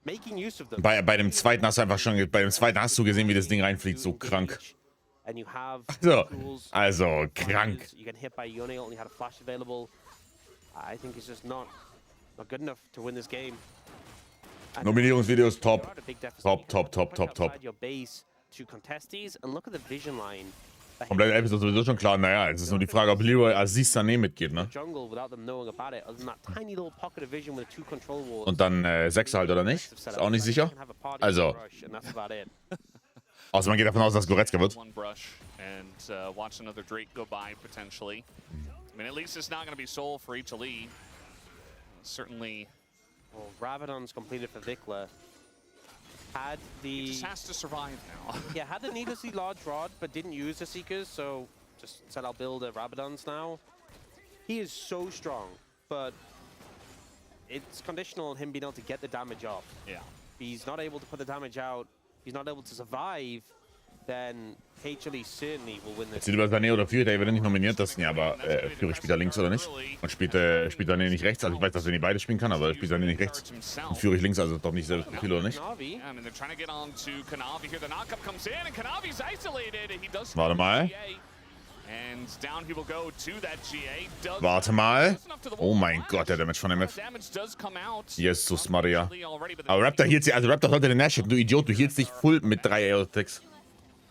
making use of them. Bei dem zweiten hast du einfach schon, bei dem zweiten hast du gesehen, wie das Ding reinfliegt, so krank. And you have Also krank. You get hit by Yone, only had a flash available. I think it's just not good enough to win this game. Nominierungsvideos top. You're at a big deficit. Top, You top, top, push top, top. outside your base to contest these, and look at the vision line. Komplett Elf ist sowieso schon klar. Naja, es ist nur die Frage, ob Leroy Aziz Sané mitgeht, ne? Jungle without them knowing about it, other than that tiny little pocket of vision with 2 control walls. Und dann 6 halt, oder nicht? Ist auch nicht sicher. Also, außer man geht davon aus, dass Goretzka wird. One brush and watch another Drake go by potentially. I mean, at least it's not going to be Soul for HLE. Certainly. Well, Rabadon's completed for Vikla. Had He the just has to survive now. yeah, had the needlessly large rod, but didn't use the Seekers, so just said I'll build a Rabadon's now. He is so strong, but it's conditional on him being able to get the damage off. Yeah. If he's not able to put the damage out, he's not able to survive, then HLE certainly will win this. Sieht über Sané oder Fury, der wird nicht nominiert, das ja, aber Fury spielt da links oder nicht? Und spielt Sané nicht rechts, also ich weiß, dass Sané beide spielen kann, aber spielt Sané nicht rechts. Und Fury nicht links, also doch nicht selbes Profil oder nicht? Na'Vi, Yeah, I mean, they're trying to get on to Kanavi here. The knockup comes in, and Kanavi's isolated. He does. Warte mal. And down he will go to that GA. Does Warte mal. Oh mein Gott, der Damage von MF. damage does come out. Jesus Maria. Already, but Aber Raptor hielt sich, also Raptor sollte den Nash schicken, du Idiot, du hielst dich full mit 3 Aerotex.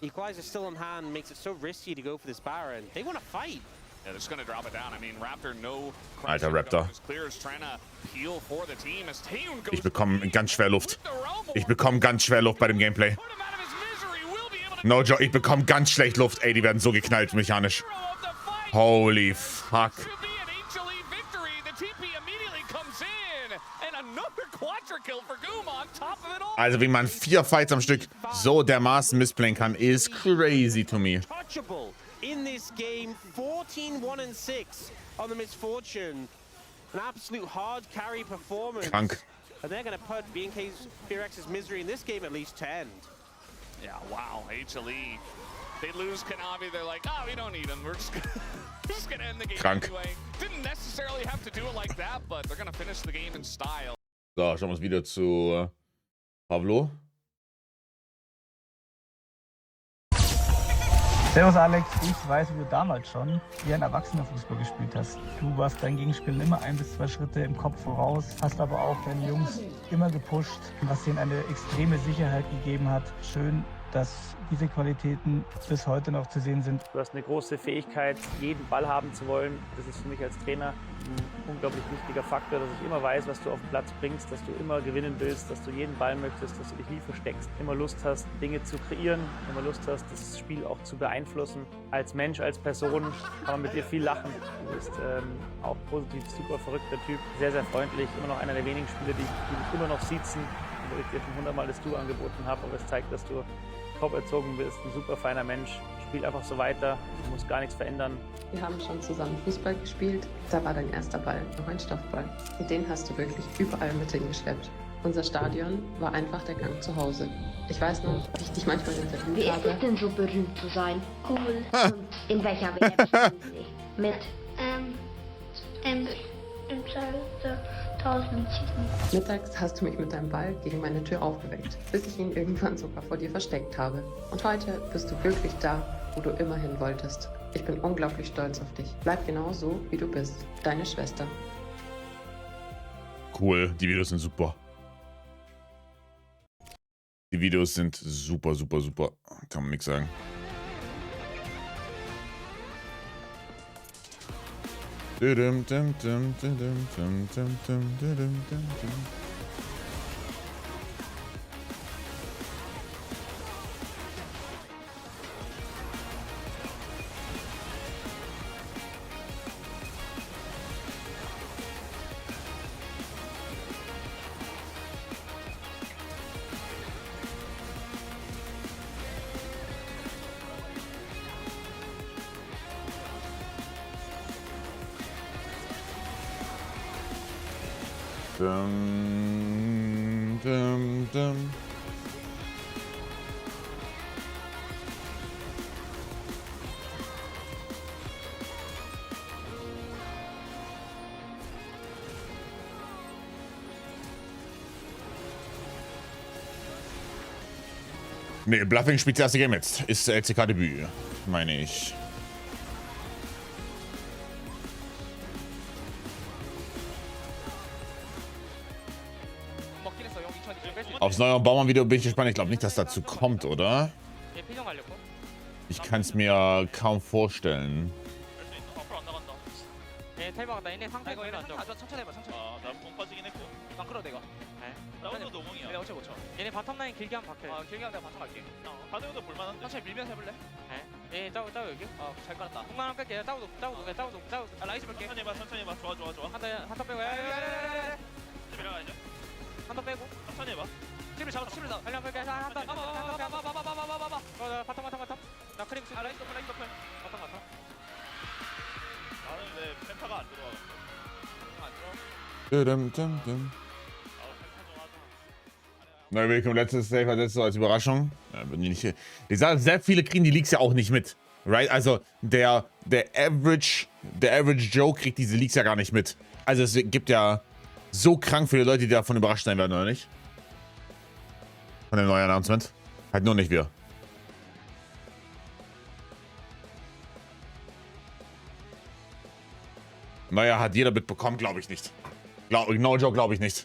Equalizer still on hand makes it so risky to go for this Baron. They want to fight. yeah, they're just going to drop it down. I mean, Raptor, no. Alter Raptor. Clear is trying to heal for the team as Taeun goes Ich bekomme ganz schwer Luft. with the realm. Ich bekomme ganz schwer Luft bei dem Gameplay. Put him out of his misery. Will be able to No joke, ich bekomme ganz schlecht Luft. Ey, die werden so geknallt mechanisch. hero of the fight. Holy fuck. To be an HLE victory. The TP immediately comes in. And another quadra kill for Guma on top of it all. Also wie man 4 Fights am Stück so dermaßen missplayen kann, is crazy to me. Touchable in this game. 14-1-6 on the Misfortune. An absolute hard carry performance. Krank. And they're going to put BNK's BFX's misery in this game at least to end. Yeah, wow. HLE. They lose Kanavi. They're like, oh, we don't need him. We're just gonna end the game Krank. anyway. Didn't necessarily have to do it like that, but they're gonna finish the game in style. So, schauen wir uns wieder zu Pablo. Servus Alex, ich weiß, wie du damals schon wie ein Erwachsener Fußball gespielt hast. Du warst deinen Gegenspielern immer 1 bis 2 Schritte im Kopf voraus, hast aber auch deine Jungs immer gepusht, was ihnen eine extreme Sicherheit gegeben hat. Schön, dass diese Qualitäten bis heute noch zu sehen sind. Du hast eine große Fähigkeit, jeden Ball haben zu wollen. Das ist für mich als Trainer ein unglaublich wichtiger Faktor, dass ich immer weiß, was du auf den Platz bringst, dass du immer gewinnen willst, dass du jeden Ball möchtest, dass du dich nie versteckst, immer Lust hast, Dinge zu kreieren, immer Lust hast, das Spiel auch zu beeinflussen. Als Mensch, als Person kann man mit dir viel lachen. Du bist auch positiv, super verrückter Typ, sehr, sehr freundlich, immer noch einer der wenigen Spieler, die mich immer noch siezen, wo ich dir schon 100-mal das Du angeboten habe, aber es zeigt, dass du top erzogen bist, ein super feiner Mensch. Spiel einfach so weiter, du musst gar nichts verändern. Wir haben schon zusammen Fußball gespielt. Da war dein erster Ball noch ein Stoffball. Und den hast du wirklich überall mit hingeschleppt. Unser Stadion war einfach der Gang zu Hause. Ich weiß noch, wie ich dich manchmal interviewt Wie ist habe. es denn so berühmt zu sein? Cool. Und in welcher WM spielen Sie? Mit? Im Schalter 1007. Mittags hast du mich mit deinem Ball gegen meine Tür aufgeweckt, bis ich ihn irgendwann sogar vor dir versteckt habe. Und heute bist du glücklich da, wo du immer hin wolltest. Ich bin unglaublich stolz auf dich. Bleib genau so, wie du bist. Deine Schwester. Cool, die Videos sind super. Die Videos sind super, super, super. Kann man nichts sagen. Dum, dum, dum. Nee, Bluffing spielt das erste Game jetzt. Ist LCK-Debüt, meine ich. Aufs neue Baumann-Video bin ich gespannt. Ich glaube nicht, dass dazu kommt, oder? Ich kann es mir kaum vorstellen. 얘네 바텀라인 길게 한번 박혀. 길게 하면 내가 바텀 갈게. 바텀도 볼만한데. 천천히 밀면서 해볼래? 네. 짜고 여기. 잘 깔았다. 공만 끌게. 짜고. 라이즈 볼게. 천천히 해봐. 좋아. 한턴 빼고. 밀어가야죠. 한턴 빼고. 천천히 해봐. 칩을 잡아. 빨리 끌게. 한턴. 봐봐. 바텀. 나 크림 쓰. 라이즈 오픈. 바텀. 나는 내 펜타가 안 들어와. Na, willkommen, letztes Safe hat jetzt so als Überraschung. Ja, nicht, ich sage, sehr viele kriegen die Leaks ja auch nicht mit. Right? Also, der Average Joe kriegt diese Leaks ja gar nicht mit. Also, es gibt ja so krank viele Leute, die davon überrascht sein werden, oder nicht? Von dem neuen Announcement. Halt nur nicht wir. Naja, hat jeder mitbekommen, glaube ich nicht. No Joke, glaube ich nicht.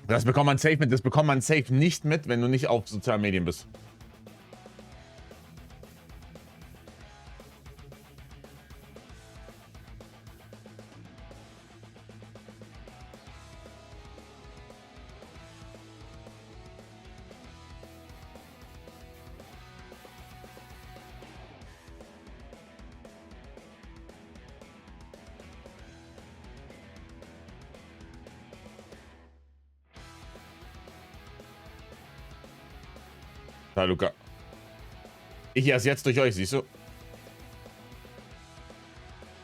Das bekommt man safe mit. Das bekommt man safe nicht mit, wenn du nicht auf sozialen Medien bist. Ja, Luca. Ich erst jetzt durch euch, siehst du?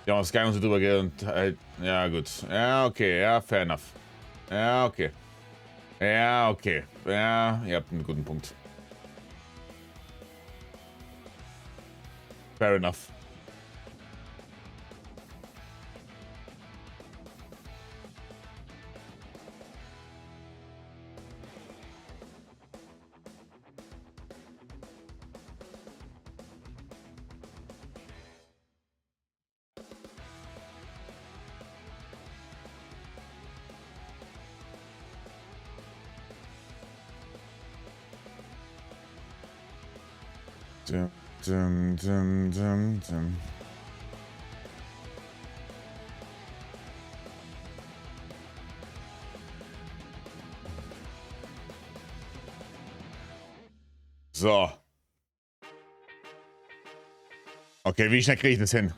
Ja, Sky und so drüber geht und halt. Ja, gut. Ja, okay. Ja, fair enough. Ja, okay. Ja, okay. Ja, ihr habt einen guten Punkt. Fair enough. So. Okay, wie schnell kriege ich das hin?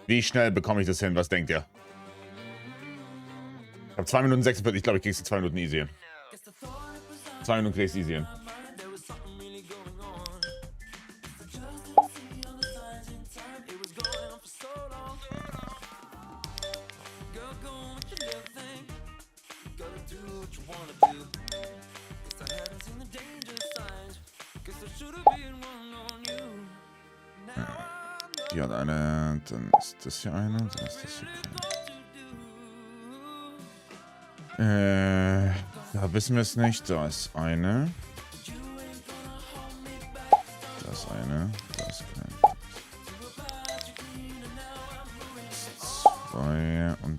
Wie schnell bekomme ich das hin? Was denkt ihr? Ich habe 2 Minuten 46. Ich glaube, ich kriege es in 2 Minuten easy hin. 2 Minuten kriege ich es easy hin. Die hat eine, dann ist das hier eine, dann ist das hier keine. Da wissen wir es nicht. Da ist eine.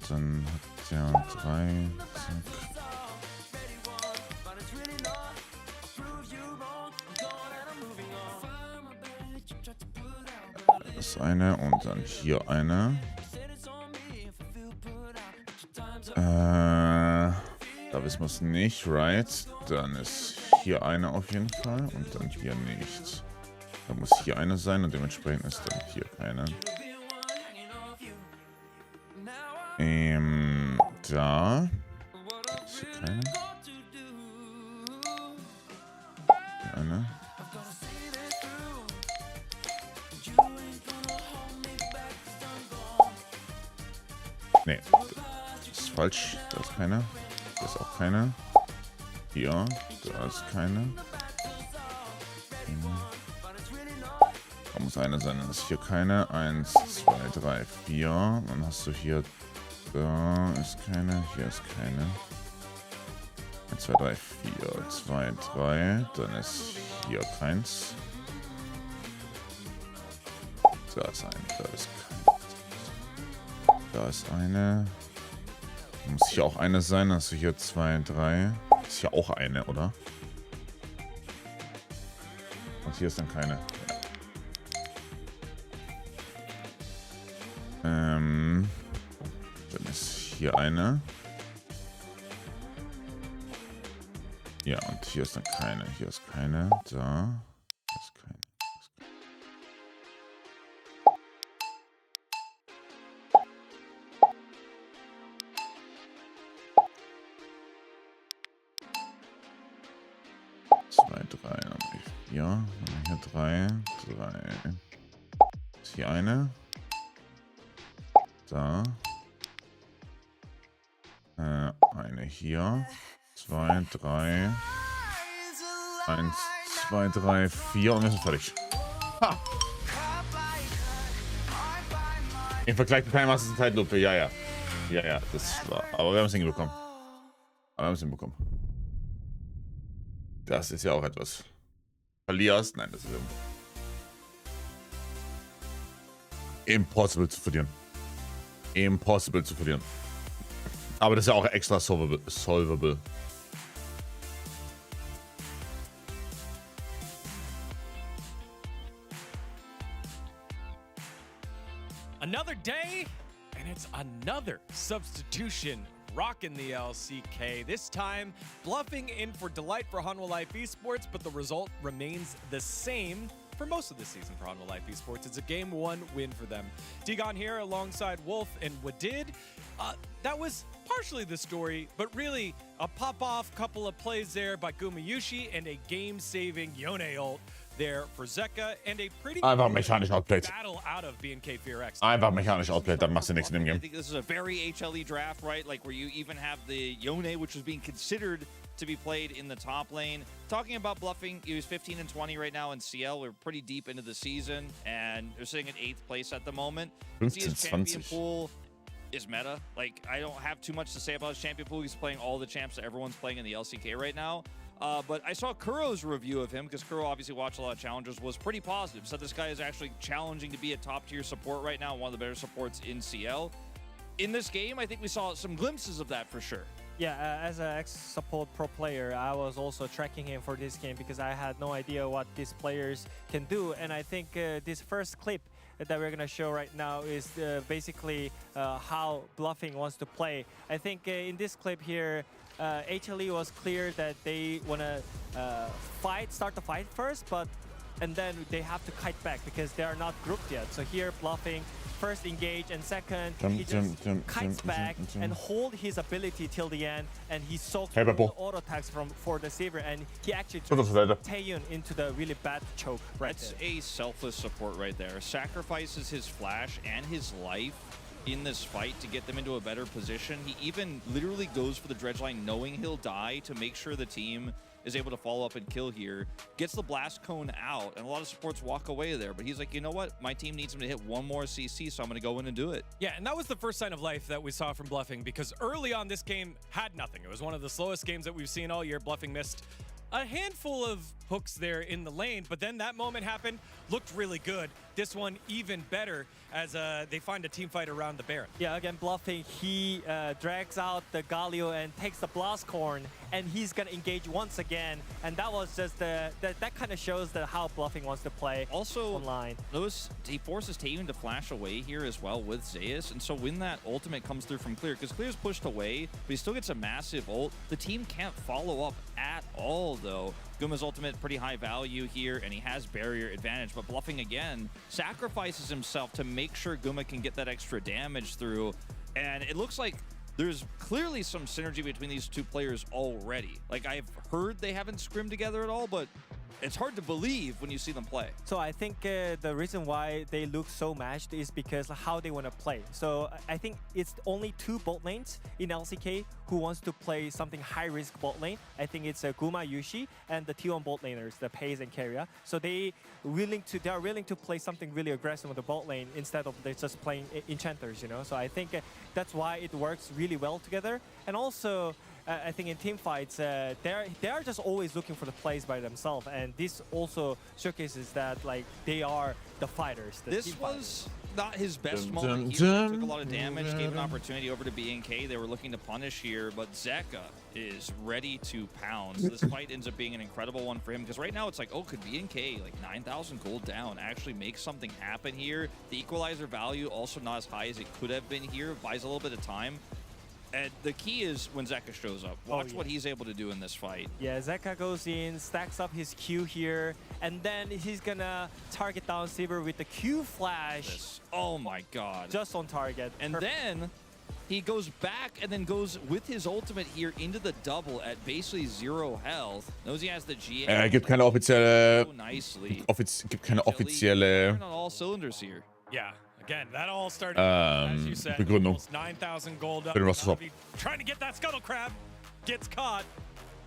dann hat der 3. Zack. Das eine und dann hier eine. Da wissen wir es nicht, right? Dann ist hier eine auf jeden Fall und dann hier nicht. Da muss hier eine sein und dementsprechend ist dann hier keine. Da ist hier keine. Hier eine. Nee, das ist falsch. Da ist keine. Da ist auch keine. Hier, da ist keine. Da muss eine sein, dann ist hier keine. 1, 2, 3, 4. Dann hast du hier. Da ist keine. Hier ist keine. 1, 2, 3, 4. 2, 3. Dann ist hier keins. Da ist eine. Da ist keine. Da ist eine. Muss hier auch eine sein. Hast du hier 2, 3. Ist hier auch eine, oder? Und hier ist dann keine. Dann ist hier eine. Ja, und hier ist dann keine. Hier ist keine. Da. Hier ist keine. 2, 3, dann hier. Dann hier 3. 3. Ist hier eine. Da. Eine hier. 2, 3. 1, 2, 3, 4 und wir sind fertig. Ha! Im Vergleich mit keiner Masse Zeitlupe, ja, ja. Ja, ja, das war. Aber wir haben es hinbekommen. Das ist ja auch etwas. Verlierst? Nein, das ist impossible zu verlieren. Impossible zu verlieren. Aber das ist ja auch extra solvable. Another day, and it's another substitution rocking the LCK. This time, bluffing in for Delight for Hanwha Life Esports, but the result remains the same for most of the season for Hanwha Life Esports. It's a Game 1 win for them. Digon here alongside Wolf and Wadid. That was partially the story, but really a pop-off couple of plays there by Gumayushi and a game-saving Yone ult there for Zeka and a pretty einfach mechanisch outplayed. battle out of BNK Fearx. Einfach mechanisch outplayed, dann machst du nichts in dem Game. I think this is a very HLE draft, right? Like where you even have the Yone, which was being considered to be played in the top lane. Talking about bluffing, he was 15 and 20 right now in CL. We're pretty deep into the season, and they're sitting in 8th place at the moment. 15, his champion 20. pool is meta. Like, I don't have too much to say about his champion pool. He's playing all the champs that everyone's playing in the LCK right now. But I saw Kuro's review of him, because Kuro obviously watched a lot of challengers, was pretty positive. Said this guy is actually challenging to be a top-tier support right now, one of the better supports in CL. In this game, I think we saw some glimpses of that for sure. Yeah, as an ex-support pro player, I was also tracking him for this game because I had no idea what these players can do. And I think this first clip that we're going to show right now is basically how bluffing wants to play. I think in this clip here, HLE was clear that they want to start the fight first, and then they have to kite back because they are not grouped yet. So here, bluffing, first engage, and second, he just kites back and hold his ability till the end, and he soaks the auto attacks for the saver, and he actually turns Taeyun into the really bad choke right That's a selfless support right there. Sacrifices his flash and his life in this fight to get them into a better position. He even literally goes for the dredge line knowing he'll die to make sure the team is able to follow up and kill here. Gets the blast cone out, and a lot of supports walk away there, but he's like, you know what? My team needs him to hit one more CC, so I'm going to go in and do it. Yeah, and that was the first sign of life that we saw from bluffing, because early on this game had nothing. It was one of the slowest games that we've seen all year. Bluffing missed a handful of hooks there in the lane, but then that moment happened looked really good. This one even better as they find a team fight around the Baron. Yeah, again, bluffing, he drags out the Galio and takes the Blastcorn, and he's gonna engage once again. And that was just that kind of shows how bluffing wants to play also online. He forces Taven to flash away here as well with Zeus, and so when that ultimate comes through from Clear, because Clear's pushed away, but he still gets a massive ult, the team can't follow up at all though. Guma's ultimate pretty high value here, and he has barrier advantage, but bluffing again sacrifices himself to make sure Guma can get that extra damage through, and it looks like there's clearly some synergy between these two players already. Like, I've heard they haven't scrimmed together at all, but it's hard to believe when you see them play. So I think the reason why they look so matched is because of how they want to play. So I think it's only 2 bot lanes in LCK who wants to play something high-risk bot lane. I think it's Guma, Yushi, and the T1 bot laners, the Paze and Keria. So they are willing to play something really aggressive with the bot lane instead of they're just playing enchanters, you know. So I think that's why it works really well together. And also, I think in team fights, they are just always looking for the plays by themselves, and this also showcases that like they are the fighters. This was not his best moment. He took a lot of damage, gave an opportunity over to BNK. They were looking to punish here, but Zeka is ready to pounce. This fight ends up being an incredible one for him because right now it's like, oh, could BNK, like 9,000 gold down, actually make something happen here? The equalizer value also not as high as it could have been here. Buys a little bit of time. And the key is when Zeka shows up. Watch what he's able to do in this fight. Yeah, Zeka goes in, stacks up his Q here, and then he's gonna target down Sivir with the Q flash. Oh my god. Just on target. And then he goes back and then goes with his ultimate here into the double at basically 0 health. Knows he has the GA. Gibt keine offizielle... So nicely. Gibt keine offizielle... On all cylinders here. Yeah. Again, that all started, as you said, Begründung. almost 9,000 gold up. Trying to get that Scuttle Crab, gets caught.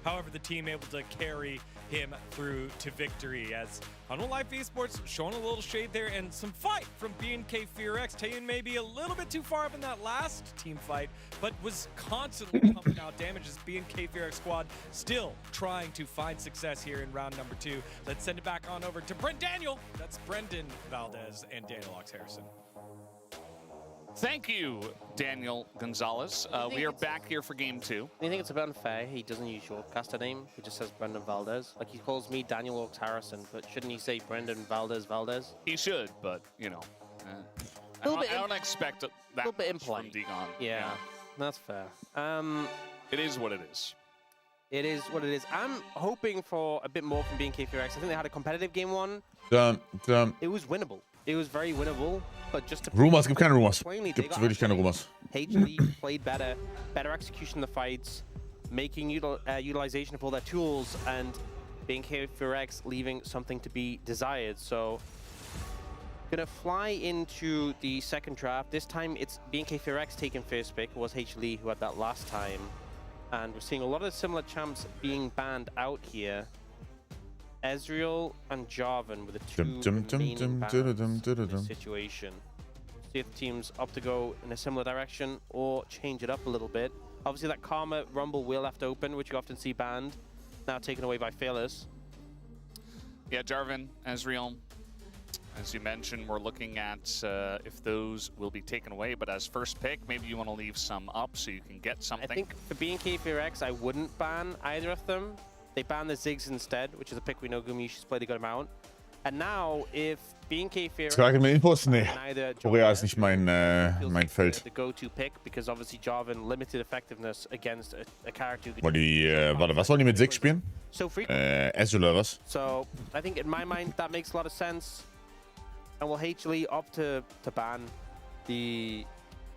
However, the team able to carry him through to victory as Unreal Life Esports showing a little shade there and some fight from BNK FearX. Taeyeon may be a little bit too far up in that last team fight, but was constantly pumping out damage as BNK FearX squad still trying to find success here in round number 2. Let's send it back on over to Brent Daniel. That's Brendan Valdez and Daniel Ox Harrison. Thank you, Daniel Gonzalez. We are back here for game 2. I think it's a bit unfair. He doesn't use your caster name. He just says Brendan Valdez. Like, he calls me Daniel Ox Harrison, but shouldn't he say Brendan Valdez? He should, but, you know. I don't expect that little bit from Degon. Yeah, that's fair. It is what it is. It is what it is. I'm hoping for a bit more from BNK FearX. I think they had a competitive game 1. It was winnable. It was very winnable, but just to... Rumors, gibt keine Rumors. Gibt wirklich keine Rumors. HLE played better execution in the fights, making utilization of all their tools, and BNK FearX leaving something to be desired. So, gonna fly into the second draft. This time it's BNK FearX taking first pick. It was HLE who had that last time. And we're seeing a lot of similar champs being banned out here. Ezreal and Jarvan were the two main bans in this situation. See if the teams opt to go in a similar direction or change it up a little bit. Obviously that Karma Rumble wheel left open, which you often see banned, now taken away by Fearless. Yeah, Jarvan, Ezreal, as you mentioned, we're looking at if those will be taken away, but as first pick, maybe you want to leave some up so you can get something. I think for BNK FearX, I wouldn't ban either of them. They banned the Ziggs instead, which is a pick we know Gumyushi's played a good amount. And now, if BNK FearX... Frage mir Infos? Nee. Korea ist nicht mein Feld. The go-to pick, because obviously Jarvan limited effectiveness against a character who... Warte, was wollen die mit Ziggs spielen? So Ezreal oder was? So, I think in my mind, that makes a lot of sense. And will HLE opt to ban the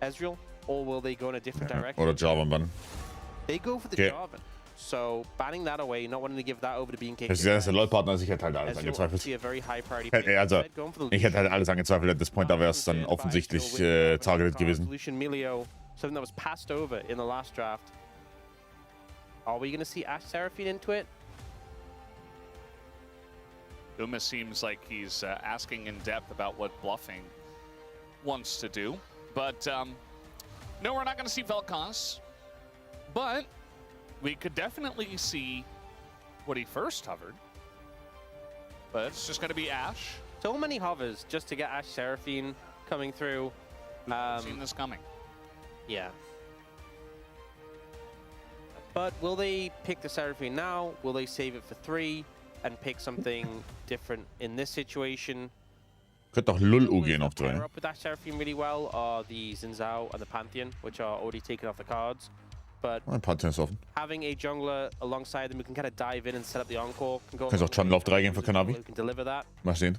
Ezreal, or will they go in a different direction? Oder Jarvan bannen. They go for the Jarvan. So, banning that away, not wanting to give that over to BNK. Das ist der LoL-Partner, also ich hätte halt alles angezweifelt. Also, ich hätte halt alles angezweifelt at this point, da wäre es dann offensichtlich targeted gewesen. Something that was passed over in the last draft. Are we going to see Ash Seraphine into it? Uma seems like he's asking in depth about what bluffing wants to do. But, no, we're not going to see Vel'Koz. But we could definitely see what he first hovered. But it's just going to be Ashe. So many hovers just to get Ash Seraphine coming through. Seen this coming. Yeah. But will they pick the Seraphine now? Will they save it for 3 and pick something different in this situation? Könnte auch Lul gehen auf 3. Up with that Seraphine really well are the Xin Zhao and the Pantheon, which are already taken off the cards. But Pantheon ist offen. having a jungler alongside them who can kind of dive in and set up the encore can go. Kannst auch Channel auf 3 gehen für Kanavi. Can deliver that. Mal sehen.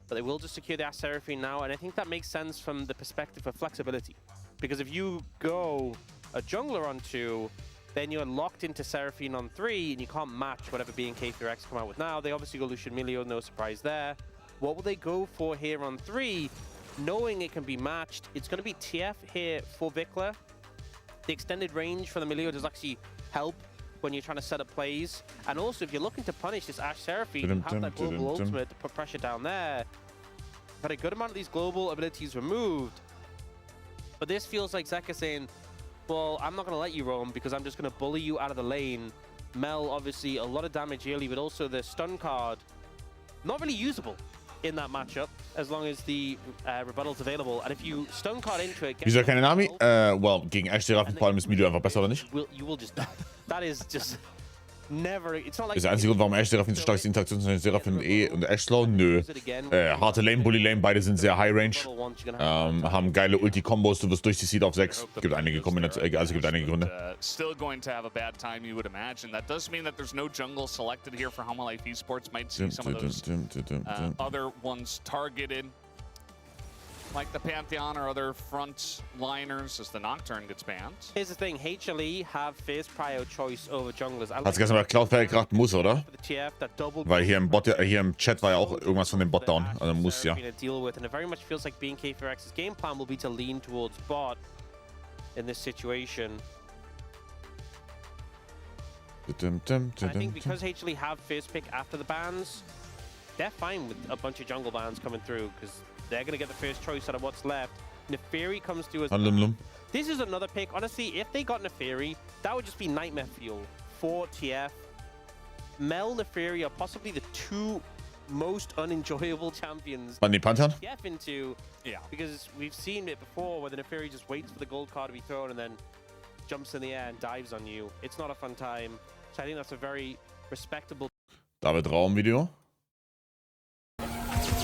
But they will just secure the Ash Seraphine now, and I think that makes sense from the perspective of flexibility. Because if you go a jungler on 2, then you're locked into Seraphine on 3, and you can't match whatever B&K for X come out with now. They obviously go Lucian Milio, no surprise there. What will they go for here on 3? Knowing it can be matched, it's going to be TF here for Vikla. The extended range for the Milio does actually help when you're trying to set up plays. And also, if you're looking to punish this Ash Seraphine, you have that global ultimate to put pressure down there. But a good amount of these global abilities removed. But this feels like Zeka saying, well, I'm not going to let you roam because I'm just going to bully you out of the lane. Mel, obviously, a lot of damage early, but also the stun card, not really usable in that matchup, as long as the rebuttal's available. And if you stun card into it... Wieso keine Nami? Well, gegen Ash Seraphine vor allem ist Milio einfach besser, oder nicht? You will just die. That is just... Never. It's not like das ist der einzige Grund, warum Ash Seraphine so stark ist. Die Interaktion zwischen Seraphine E und Ash Slow? Nö. Harte Lane, Bully Lane, beide sind sehr High Range. Haben geile Ulti-Kombos, du wirst durch die Seed auf 6. Gibt einige Kombinationen, also gibt einige Gründe. Still going to have a bad time, you would imagine. That does mean that there's no jungle selected here for HLE Esports. Might see some of those other ones targeted. Like the Pantheon or other frontliners as the Nocturne gets banned. Here's the thing, HLE have first prior choice over junglers. Hat's gestern bei Cloudflare gerade muss, oder? Weil hier im Bot, hier im Chat war ja auch irgendwas von dem Bot down. Also muss ja. And it very much feels like BNK4X's game plan will be to lean towards bot in this situation. I think because HLE have first pick after the bans, they're fine with a bunch of jungle bans coming through because they're going to get the first choice out of what's left. Neferi comes through as well. This is another pick. Honestly, if they got Neferi, that would just be nightmare fuel for TF. Mel, Neferi are possibly the 2 most unenjoyable champions Wann die Pantheon? TF into. Yeah. Because we've seen it before where the Neferi just waits for the gold card to be thrown and then jumps in the air and dives on you. It's not a fun time. So I think that's a very respectable... David Raum Video.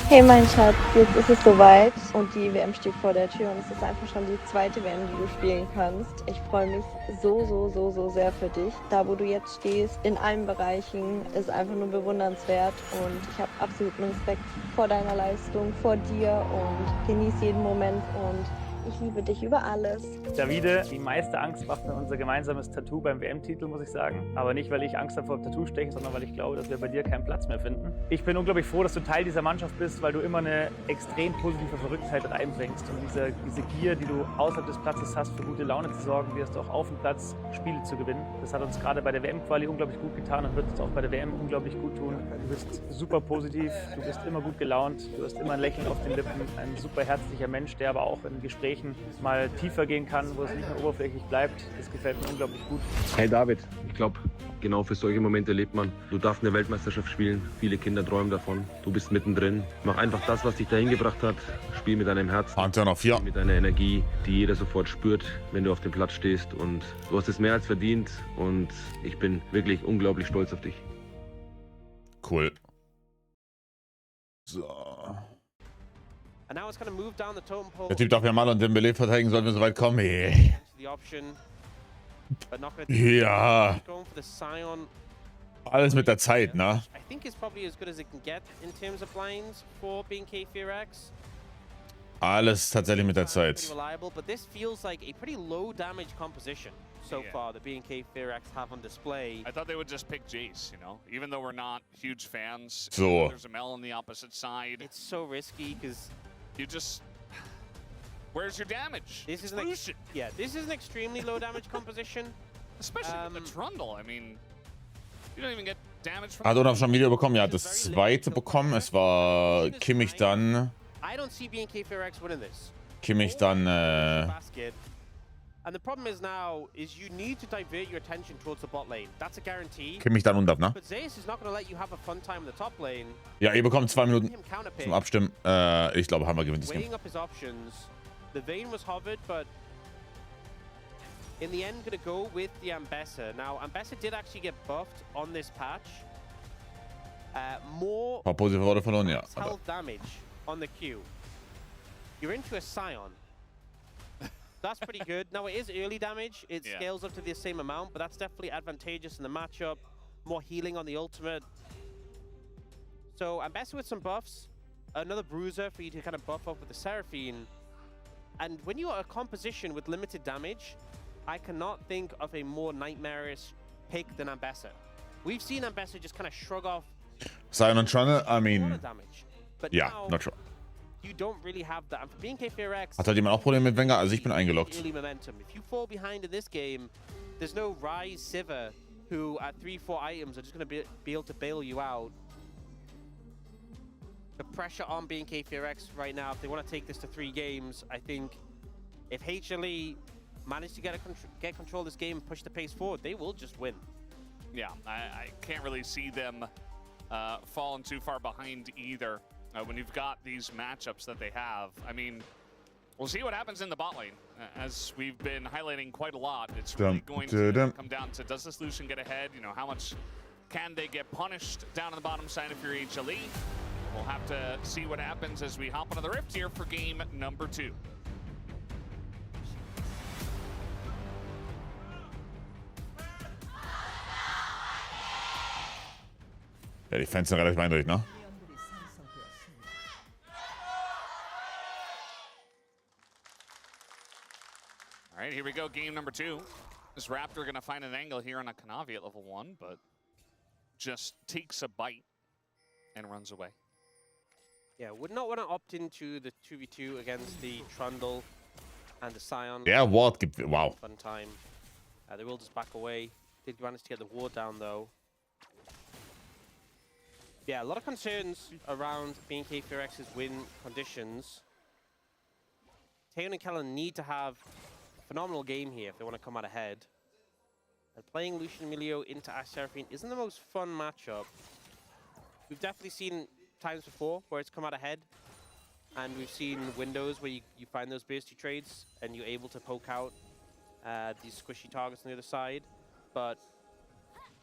Hey mein Schatz, jetzt ist es soweit und die WM steht vor der Tür und es ist einfach schon die 2. WM, die du spielen kannst. Ich freue mich so sehr für dich. Da wo du jetzt stehst, in allen Bereichen, ist einfach nur bewundernswert und ich habe absoluten Respekt vor deiner Leistung, vor dir und genieße jeden Moment und ich liebe dich über alles. Davide, die meiste Angst macht mir unser gemeinsames Tattoo beim WM-Titel, muss ich sagen. Aber nicht, weil ich Angst habe vor dem Tattoo-Stechen, sondern weil ich glaube, dass wir bei dir keinen Platz mehr finden. Ich bin unglaublich froh, dass du Teil dieser Mannschaft bist, weil du immer eine extrem positive Verrücktheit reinbringst. Und diese Gier, die du außerhalb des Platzes hast, für gute Laune zu sorgen, wirst auch auf dem Platz Spiele zu gewinnen. Das hat uns gerade bei der WM-Quali unglaublich gut getan und wird uns auch bei der WM unglaublich gut tun. Du bist super positiv, du bist immer gut gelaunt, du hast immer ein Lächeln auf den Lippen, ein super herzlicher Mensch, der aber auch in Gesprächen mal tiefer gehen kann, wo es nicht mehr oberflächlich bleibt. Das gefällt mir unglaublich gut. Hey David, ich glaube, genau für solche Momente lebt man. Du darfst eine Weltmeisterschaft spielen, viele Kinder träumen davon. Du bist mittendrin. Mach einfach das, was dich dahin gebracht hat. Spiel mit deinem Herzen, Spiel mit deiner Energie, die jeder sofort spürt, wenn du auf dem Platz stehst. Und du hast es mehr als verdient und ich bin wirklich unglaublich stolz auf dich. Cool. So. Der Typ darf ja mal und Dembele verteidigen, sollten wir so weit kommen. Ja. Alles mit der Zeit, ne? Alles tatsächlich mit der Zeit. So far, the BNK4X have on display. I thought they would just pick Jace, you know, even though we're not huge fans. So. There's a Mel on the opposite side. It's so risky because you just. Where's your damage? This is this is an extremely low damage composition. Especially with the Trundle. I mean, you don't even get damage from. Hat Olaf schon ein Video bekommen? Ja, das zweite bekommen. Es war Kimmich dann. I don't see BNK4X winning this. Kimmich dann. And the problem is now is you need to divert your attention towards the bot lane. That's a guarantee. Kenn mich dann unter, ne? But Zeus is not going to let you have a fun time in the top lane. Ja, ihr bekommt 2 Minuten zum Abstimmen. Ich glaube, Hammer gewinnt das Game. Weighing up his options. The Vayne was hovered, but in the end, going to go with the Ambessa. Now, Ambessa did actually get buffed on this patch. More Positive Worte verloren, ja. health damage on the Q. You're into a Scion. That's pretty good. Now, it is early damage. It scales up to the same amount, but that's definitely advantageous in the matchup. More healing on the ultimate. So, Ambessa with some buffs. Another Bruiser for you to kind of buff up with the Seraphine. And when you are a composition with limited damage, I cannot think of a more nightmarish pick than Ambessa. We've seen Ambessa just kind of shrug off Sion und Trunne, I mean, damage. But ja, now, not sure. you don't really have that. And for BNK4X, Hat halt jemand auch Probleme mit Wenger? Also ich bin eingeloggt. early momentum. If you fall behind in this game, there's no Ryze Sivir who at 3-4 items are just going to be able to bail you out. The pressure on BNK4X right now, if they want to take this to 3 games, I think if HLE manage to get control of this game and push the pace forward, they will just win. Yeah, I can't really see them falling too far behind either when you've got these matchups that they have. I mean, we'll see what happens in the bot lane. As we've been highlighting quite a lot, it's really going to come down to, does this Lucian get ahead? You know, how much can they get punished down on the bottom side if you're HLE? We'll have to see what happens as we hop into the Rift here for game number 2. Ja, die Fans sind relativ eindeutig, ne? All right, here we go, game number 2. This Raptor gonna find an angle here on a Kanavi at level 1, but just takes a bite and runs away. Yeah, would not want to opt into the 2v2 against the Trundle and the Scion. Der Ward gibt... Wow. Fun time. They will just back away. Did manage to get the ward down, though. Yeah, a lot of concerns around BNK4X's win conditions. Taeyeon and Kellen need to have a phenomenal game here if they want to come out ahead. And playing Lucian Emilio into Ash Seraphine isn't the most fun matchup. We've definitely seen times before where it's come out ahead. And we've seen windows where you find those bursty trades and you're able to poke out these squishy targets on the other side. But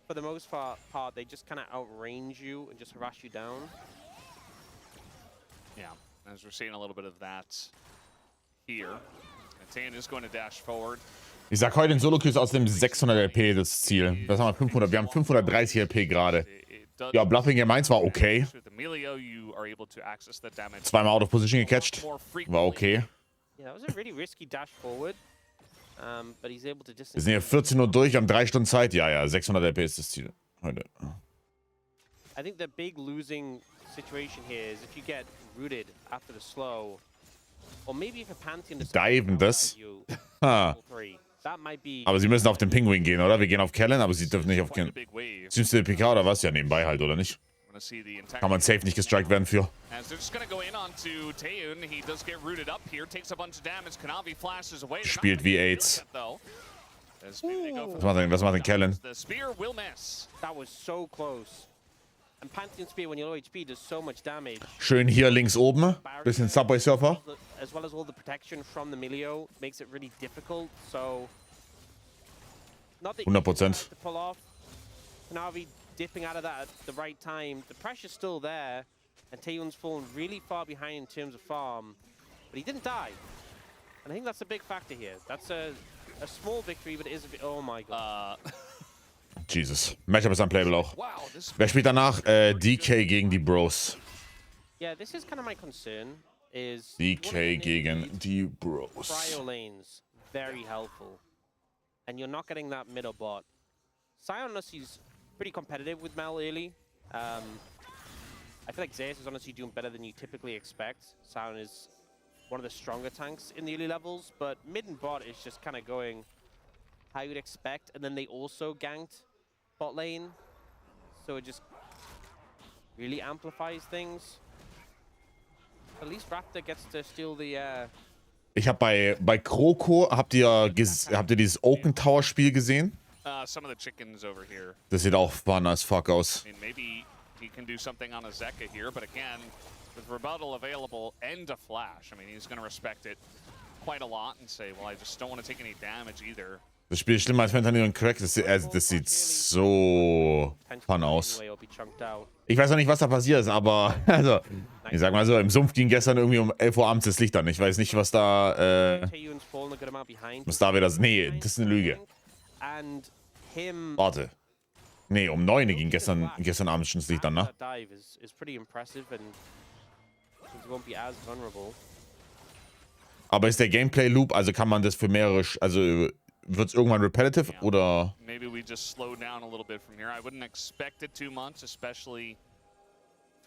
for the most part, they just kind of outrange you and just harass you down. Yeah, as we're seeing a little bit of that here. Taeyeon is going to dash forward. Ich sag heute in Solo-Queues aus dem 600 LP das Ziel. Das haben wir 500. Wir haben 530 LP gerade. Ja, Bluffing Game 1 war okay. Zweimal out of position gecatcht. War okay. Yeah, that was a really risky dash forward. But he's able to Wir sind hier 14 Uhr durch, wir haben 3 Stunden Zeit. Ja, 600 LP ist das Ziel heute. I think the big losing situation here is if you get rooted after the slow, or maybe if a Pantheon diven das. Aber sie müssen auf den Pinguin gehen, oder? Wir gehen auf Kellen, aber sie dürfen nicht auf Kellen. Siehst du PK oder was? Ja, nebenbei halt, oder nicht? Kann man safe nicht gestrikt werden für. Spielt wie AIDS. Was macht denn Kellen? And Pantheon Spear, when you're low HP, does so much damage. Schön hier links oben. Bisschen Subway Surfer. As well as all the protection from the Milio makes it really difficult. So, not that 100%. to pull off. Kanavi dipping out of that at the right time. The pressure's still there, and Taeyeon's fallen really far behind in terms of farm, but he didn't die. And I think that's a big factor here. That's a small victory, but it is a bit. Oh my god. Jesus. Matchup ist unplayable auch. Wer spielt danach? DK gegen die Bros. Yeah, this is kind of my concern. Is DK gegen die Bros. Cryo lanes very helpful, and you're not getting that middle bot. Sion is pretty competitive with Mel early. I feel like Zeus is honestly doing better than you typically expect. Sion is one of the stronger tanks in the early levels, but mid and bot is just kind of going how you'd expect, and then they also ganked bot lane, so it just really amplifies things. At least Raptor gets to steal the Ich habe bei Kroko, habt ihr dieses Oaken Tower Spiel gesehen? Some of the chickens over here. Das sieht auch fun as fuck aus. I mean, maybe he can do something on a Zeka here, but again, with rebuttal available and a flash, I mean, he's going to respect it quite a lot and say, well, I just don't want to take any damage either. Das Spiel ist schlimmer als Fentanyl und Crack. Das sieht so fun aus. Ich weiß auch nicht, was da passiert ist, aber also, ich sag mal so, im Sumpf ging gestern irgendwie um 11 Uhr abends das Licht an. Ich weiß nicht, was da wieder... Nee, das ist eine Lüge. Warte. Nee, um 9 Uhr ging gestern Abend schon das Licht an, ne? Aber ist der Gameplay-Loop, also kann man das für mehrere... Also wird es irgendwann repetitive oder... Maybe we just slow down a little bit from here. I wouldn't expect it too much, especially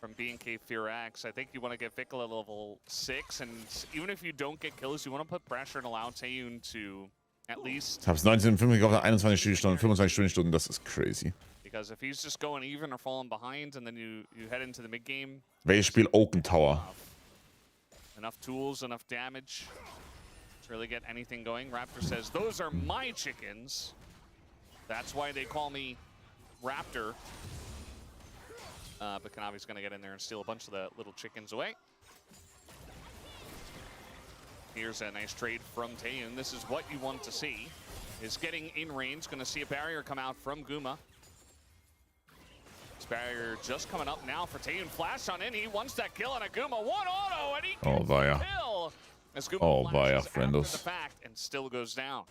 from BNK Fear X. I think you want to get Vickle at level 6, and even if you don't get kills, you want to put pressure and allow Taeyun to at least... Ich hab's 19,5 gekauft, 21 Spielstunden, 25 Spielstunden, das ist crazy. Because if he's just going even or falling behind, and then you head into the mid-game... Welches Spiel? Oaken Tower. Enough tools, enough damage... really get anything going. Raptor says, those are my chickens. That's why they call me Raptor. But Kanavi's going to get in there and steal a bunch of the little chickens away. Here's a nice trade from Taeyun. This is what you want to see. Is getting in range. Going to see a barrier come out from Guma. This barrier just coming up now for Taeyun. Flash on in. He wants that kill on a Guma. One auto and he gets the kill. Oh, vaya, friendos. And still goes down.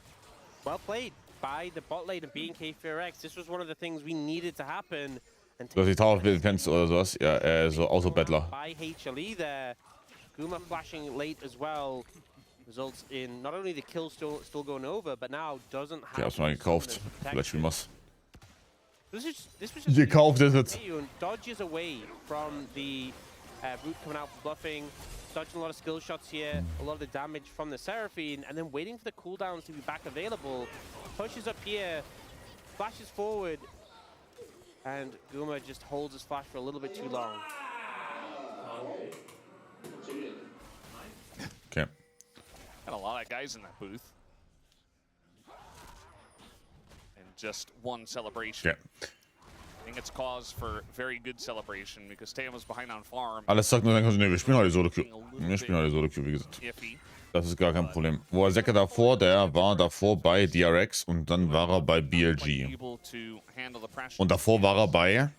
Well played by the bot lane of BNK Fear X. This was one of the things we needed to happen. Dass die Tower Defense oder sowas. Ja, so Auto-Battler. By HLE there. Guma flashing late as well results in not only the kill still going over, but now doesn't have... Ich hab's mal gekauft. Vielleicht spielen wir's. This was just gekauft ist es. Dodges away from the root coming out for bluffing. Dodging a lot of skill shots here, a lot of the damage from the Seraphine, and then waiting for the cooldowns to be back available. Pushes up here, flashes forward, and Guma just holds his flash for a little bit too long. Okay. Got a lot of guys in that booth. And just one celebration. Okay. I think it's cause for very good celebration because Taeyun was behind on farm. Alles sagt nur, dann kannst du, nee, wir spielen heute Solo-Queue. Wir spielen heute Solo-Queue, wie gesagt. Das ist gar kein Problem. Wo war Zeka davor? Der war davor bei DRX und dann war er bei BLG. Und davor war er bei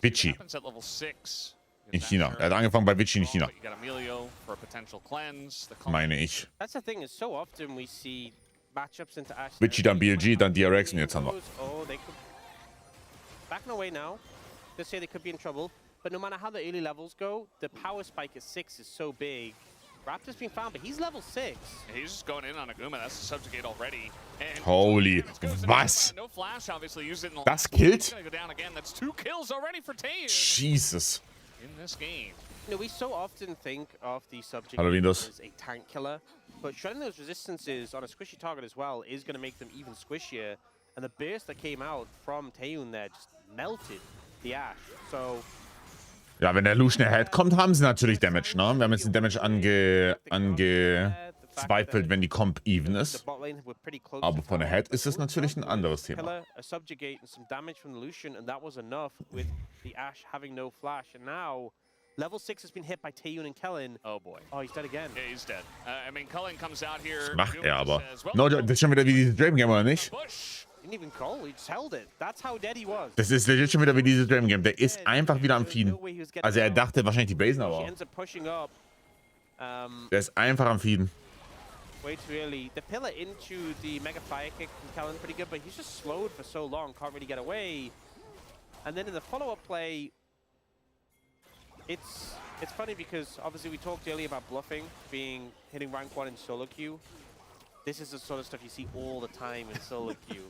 Vichy. In China. Er hat angefangen bei Vichy in China. Meine ich. Vichy, dann BLG, dann DRX und jetzt haben wir. Backing away now. They say they could be in trouble, but no matter how the early levels go, the power spike at 6 is so big. Raptor's been found, but he's level 6. He's just going in on a Guma. That's a subjugate already. And holy, was? No flash, obviously, used it in the das killt? Go down again. That's 2 kills already for Taeyun. Jesus. In this game. You know, we so often think of the subjugate as a tank killer, but shredding those resistances on a squishy target as well is going to make them even squishier. And the burst that came out from Taeyun there just melted the Ash. So ja, wenn der Lucian erhält kommt, haben sie natürlich Damage, ne? Wir haben jetzt den Damage angezweifelt, wenn die Comp even ist. Aber von der Head ist es natürlich ein anderes Thema. A subjugate and some damage from the Lucian, and that was enough with the Ash having no flash. And now level 6 has been hit by Taeyun and Kellen. Oh boy. Oh, he's dead again. Yeah, he's dead. I mean, Kellen comes out here. Das macht er aber. No, das ist schon wieder wie dieses Dream Game, oder nicht? Didn't even call, he just held it. That's how dead he was. Das ist legit schon wieder wie dieses Dream Game. Der ist einfach wieder am Feeden. Also er dachte wahrscheinlich die Basen, aber der ist einfach am Feeden. Way too early. The pillar into the mega fire kick from Kellen pretty good, but he's just slowed for so long, can't really get away. And then in the follow-up play, it's funny because obviously we talked earlier about bluffing hitting rank 1 in solo queue. This is the sort of stuff you see all the time in solo queue.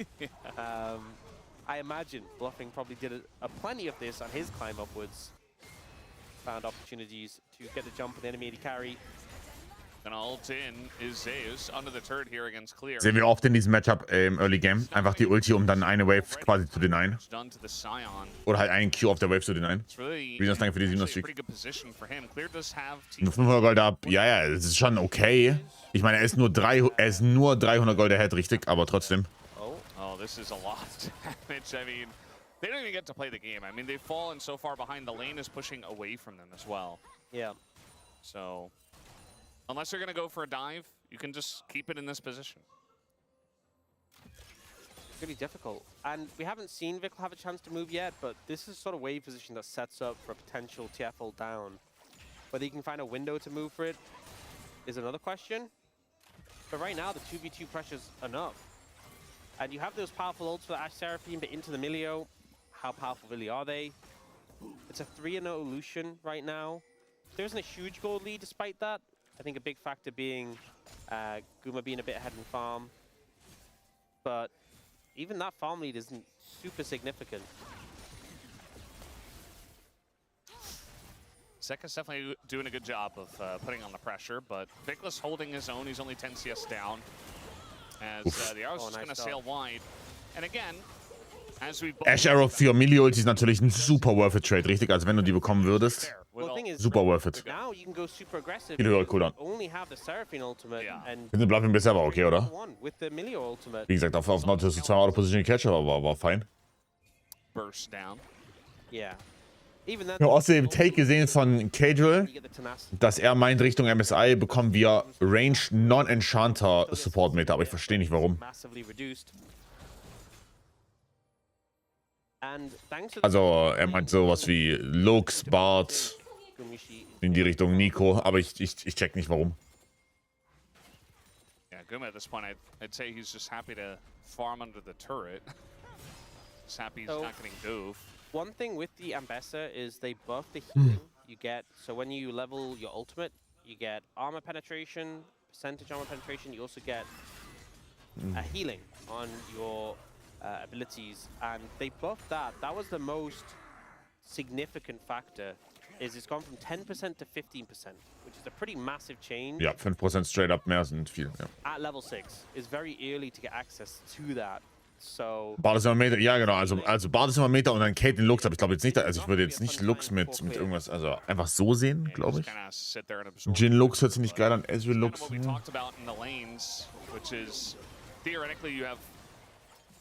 I imagine bluffing probably did a plenty of this on his climb upwards. Found opportunities to get the jump and enemy to carry. And ult in is Zeus under the turret here against Clear. Sehen wir oft in diesem Matchup im Early Game. Einfach die Ulti, um dann eine Wave quasi zu denyen. Oder halt einen Q auf der Wave zu denyen. Wie das danke für die 7er Streak. Nur 500 Gold ab. Ja, das ist schon okay. Ich meine, er ist nur 300 Gold ahead, richtig, aber trotzdem. Oh, this is a lot of damage. I mean, they don't even get to play the game. I mean, they've fallen so far behind. The lane is pushing away from them as well. Yeah. So, unless they're going to go for a dive, you can just keep it in this position. It's really difficult. And we haven't seen Vickle have a chance to move yet, but this is sort of wave position that sets up for a potential TFL down. Whether you can find a window to move for it is another question. But right now, the 2v2 pressure's enough. And you have those powerful ults for the Ashe Seraphine, but into the Milio. How powerful really are they? It's a 3-0 Lucian right now. There isn't a huge gold lead despite that. I think a big factor being Guma being a bit ahead in farm. But even that farm lead isn't super significant. Zeka's definitely doing a good job of putting on the pressure, but Vickless holding his own. He's only 10 CS down. As the Arrow's just going to sail wide. And again, as we Ashe Arrow für Milli-Ulti ist natürlich ein super Worth-It-Trade, richtig? Also wenn du die bekommen würdest, super Worth-It. Now you can go super aggressive. Viel höher Cooldown. Only have the Seraphine ultimate and Den Bluffing bisher war okay, oder? with the Milio ultimate. Wie gesagt, auf Nautilus die 2 Auto-Position gecatcht, aber war fein. Burst down. Yeah. Even then, Ich habe außerdem Take gesehen von Cadril, dass er meint, Richtung MSI bekommen wir Range Non-Enchanter Support Meter, aber ich verstehe nicht warum. Also er meint sowas wie Lux, Bart, in die Richtung Nico, aber ich check nicht warum. Yeah, Guma at this point, I'd say he's just happy to farm under the turret. He's happy he's not getting dove. One thing with the Ambessa is they buff the healing you get. So when you level your ultimate, you get armor penetration, percentage armor penetration. You also get healing on your abilities, and they buffed that. That was the most significant factor. Is it's gone from 10% to 15%, which is a pretty massive change. Ja, 5% straight up mehr sind viel. Ja. At level 6 is very early to get access to that. So Bart ist immer Meter, ja genau, also Bart ist immer Meter und dann Kate den Lux, aber ich glaube jetzt nicht, also ich würde jetzt nicht Lux mit irgendwas, also einfach so sehen, glaube ich. Jin Lux hört sich nicht geil an, Ezreal Lux. Theoretically you have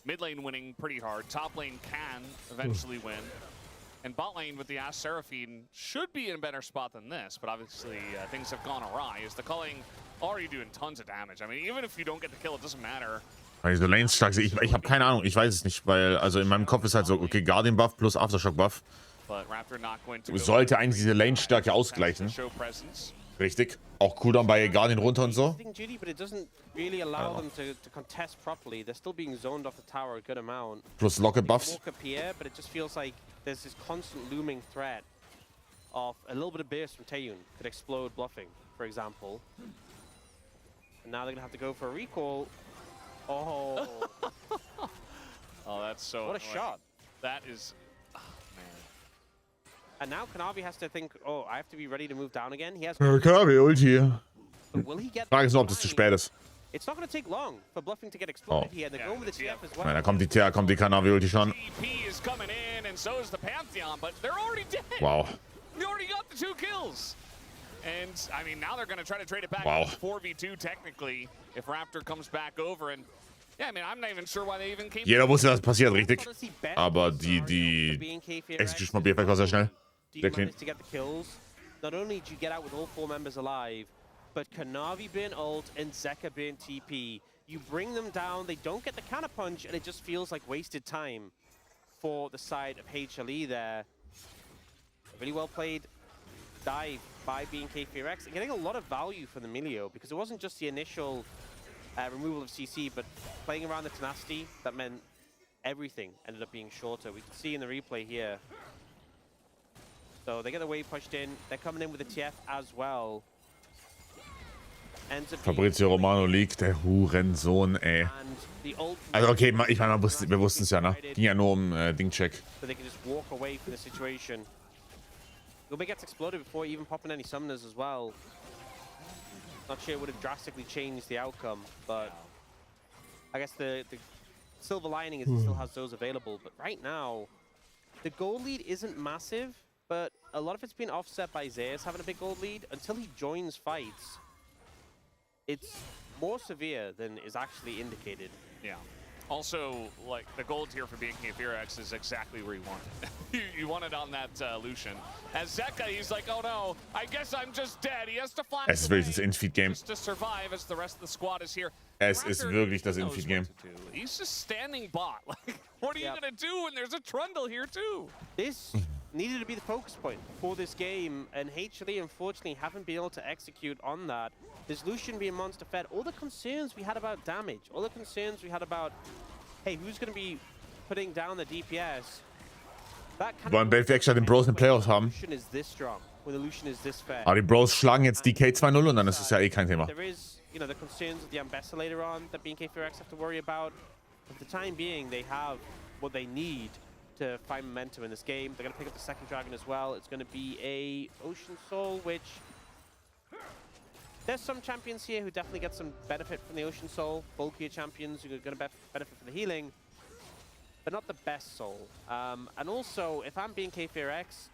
mid lane winning pretty hard, top lane can eventually win, and bot lane with the Ashe Seraphine should be in a better spot than this, but obviously things have gone awry. Is the culling already doing tons of damage? I mean, even if you don't get the kill, it doesn't matter. Also Lanes stark, ich habe keine Ahnung, ich weiß es nicht, weil also in meinem Kopf ist halt so, okay, Guardian Buff plus Aftershock Buff sollte eigentlich diese Lane-Stärke ausgleichen. Richtig. Auch Cooldown bei Guardian runter und so. Plus Locket Buffs. Of a little bit of burst from Taeyun could explode bluffing, for example. And now they're gonna have to go for a recall. Oh. Oh, that's so what a shot. That is, oh, man. And now Kanavi has to think, oh, I have to be ready to move down again. He has Kanavi Ulti. Will he get Frage ist nur, ob das zu spät ist. It's not going to take long for bluffing to get exploded here. They're going with the TF as well. Da kommt die Kanavi Ulti schon. TP is coming in and so is the Pantheon, but they're already dead. Wow. They already got the 2 kills. And, I mean, now they're going to try to trade it back 4v2 technically if Raptor comes back over. And, yeah, I mean, I'm not even sure why they even came. Jeder wusste, dass passiert, richtig. Aber die Execution von BFX war sehr schnell. Sehr clean. To get the kills. Not only did you get out with all 4 members alive, but Kanavi burnt ult and Zeka burnt TP. You bring them down, they don't get the counterpunch, and it just feels like wasted time for the side of HLE there. Really well played dive by BNK4X and getting a lot of value from the Milio because it wasn't just the initial removal of CC, but playing around the tenacity that meant everything ended up being shorter. We can see in the replay here. So they get the wave pushed in. They're coming in with the TF as well. Fabrizio Romano liegt, der Hurensohn, ey. Also okay, ich meine, wir wussten es ja, ne? Ging ja nur Ding-Check. So they can just walk away from the situation. Guma gets exploded before even popping any summoners as well. Not sure it would have drastically changed the outcome, but I guess the silver lining is he still has those available. But right now, the gold lead isn't massive, but a lot of it's been offset by Zeus having a big gold lead until he joins fights. it's more severe than is actually indicated. Yeah. Also, like, the gold here for BK BFX is exactly where you want it. You want it on that Lucian. As Zeka, he's like, oh no, I guess I'm just dead. He has to find Es ist wirklich das Infeed-Game. to survive as the rest of the squad is here. Es ist wirklich das Infeed-Game. He's just standing bot. Like, what are you gonna do when there's a Trundle here too? This needed to be the focus point for this game, and HLE unfortunately haven't been able to execute on that. This Lucian being monster fed, all the concerns we had about damage, all the concerns we had about, hey, who's going to be putting down the DPS? Wollen BFX ja den Bros in den Playoffs haben. Lucian is this strong, when the Lucian is this fed. Aber die Bros schlagen jetzt DK 2-0 und dann ist es ja eh kein Thema. There is, you know, the concerns of the Ambessa later on that BK4X have to worry about. For the time being, they have what they need to find momentum in this game. They're going to pick up the second dragon as well. It's going to be a Ocean Soul, which there's some champions here who definitely get some benefit from the Ocean Soul. Bulkier champions who are going to benefit from the healing, but not the best soul. And also, if I'm being K4X,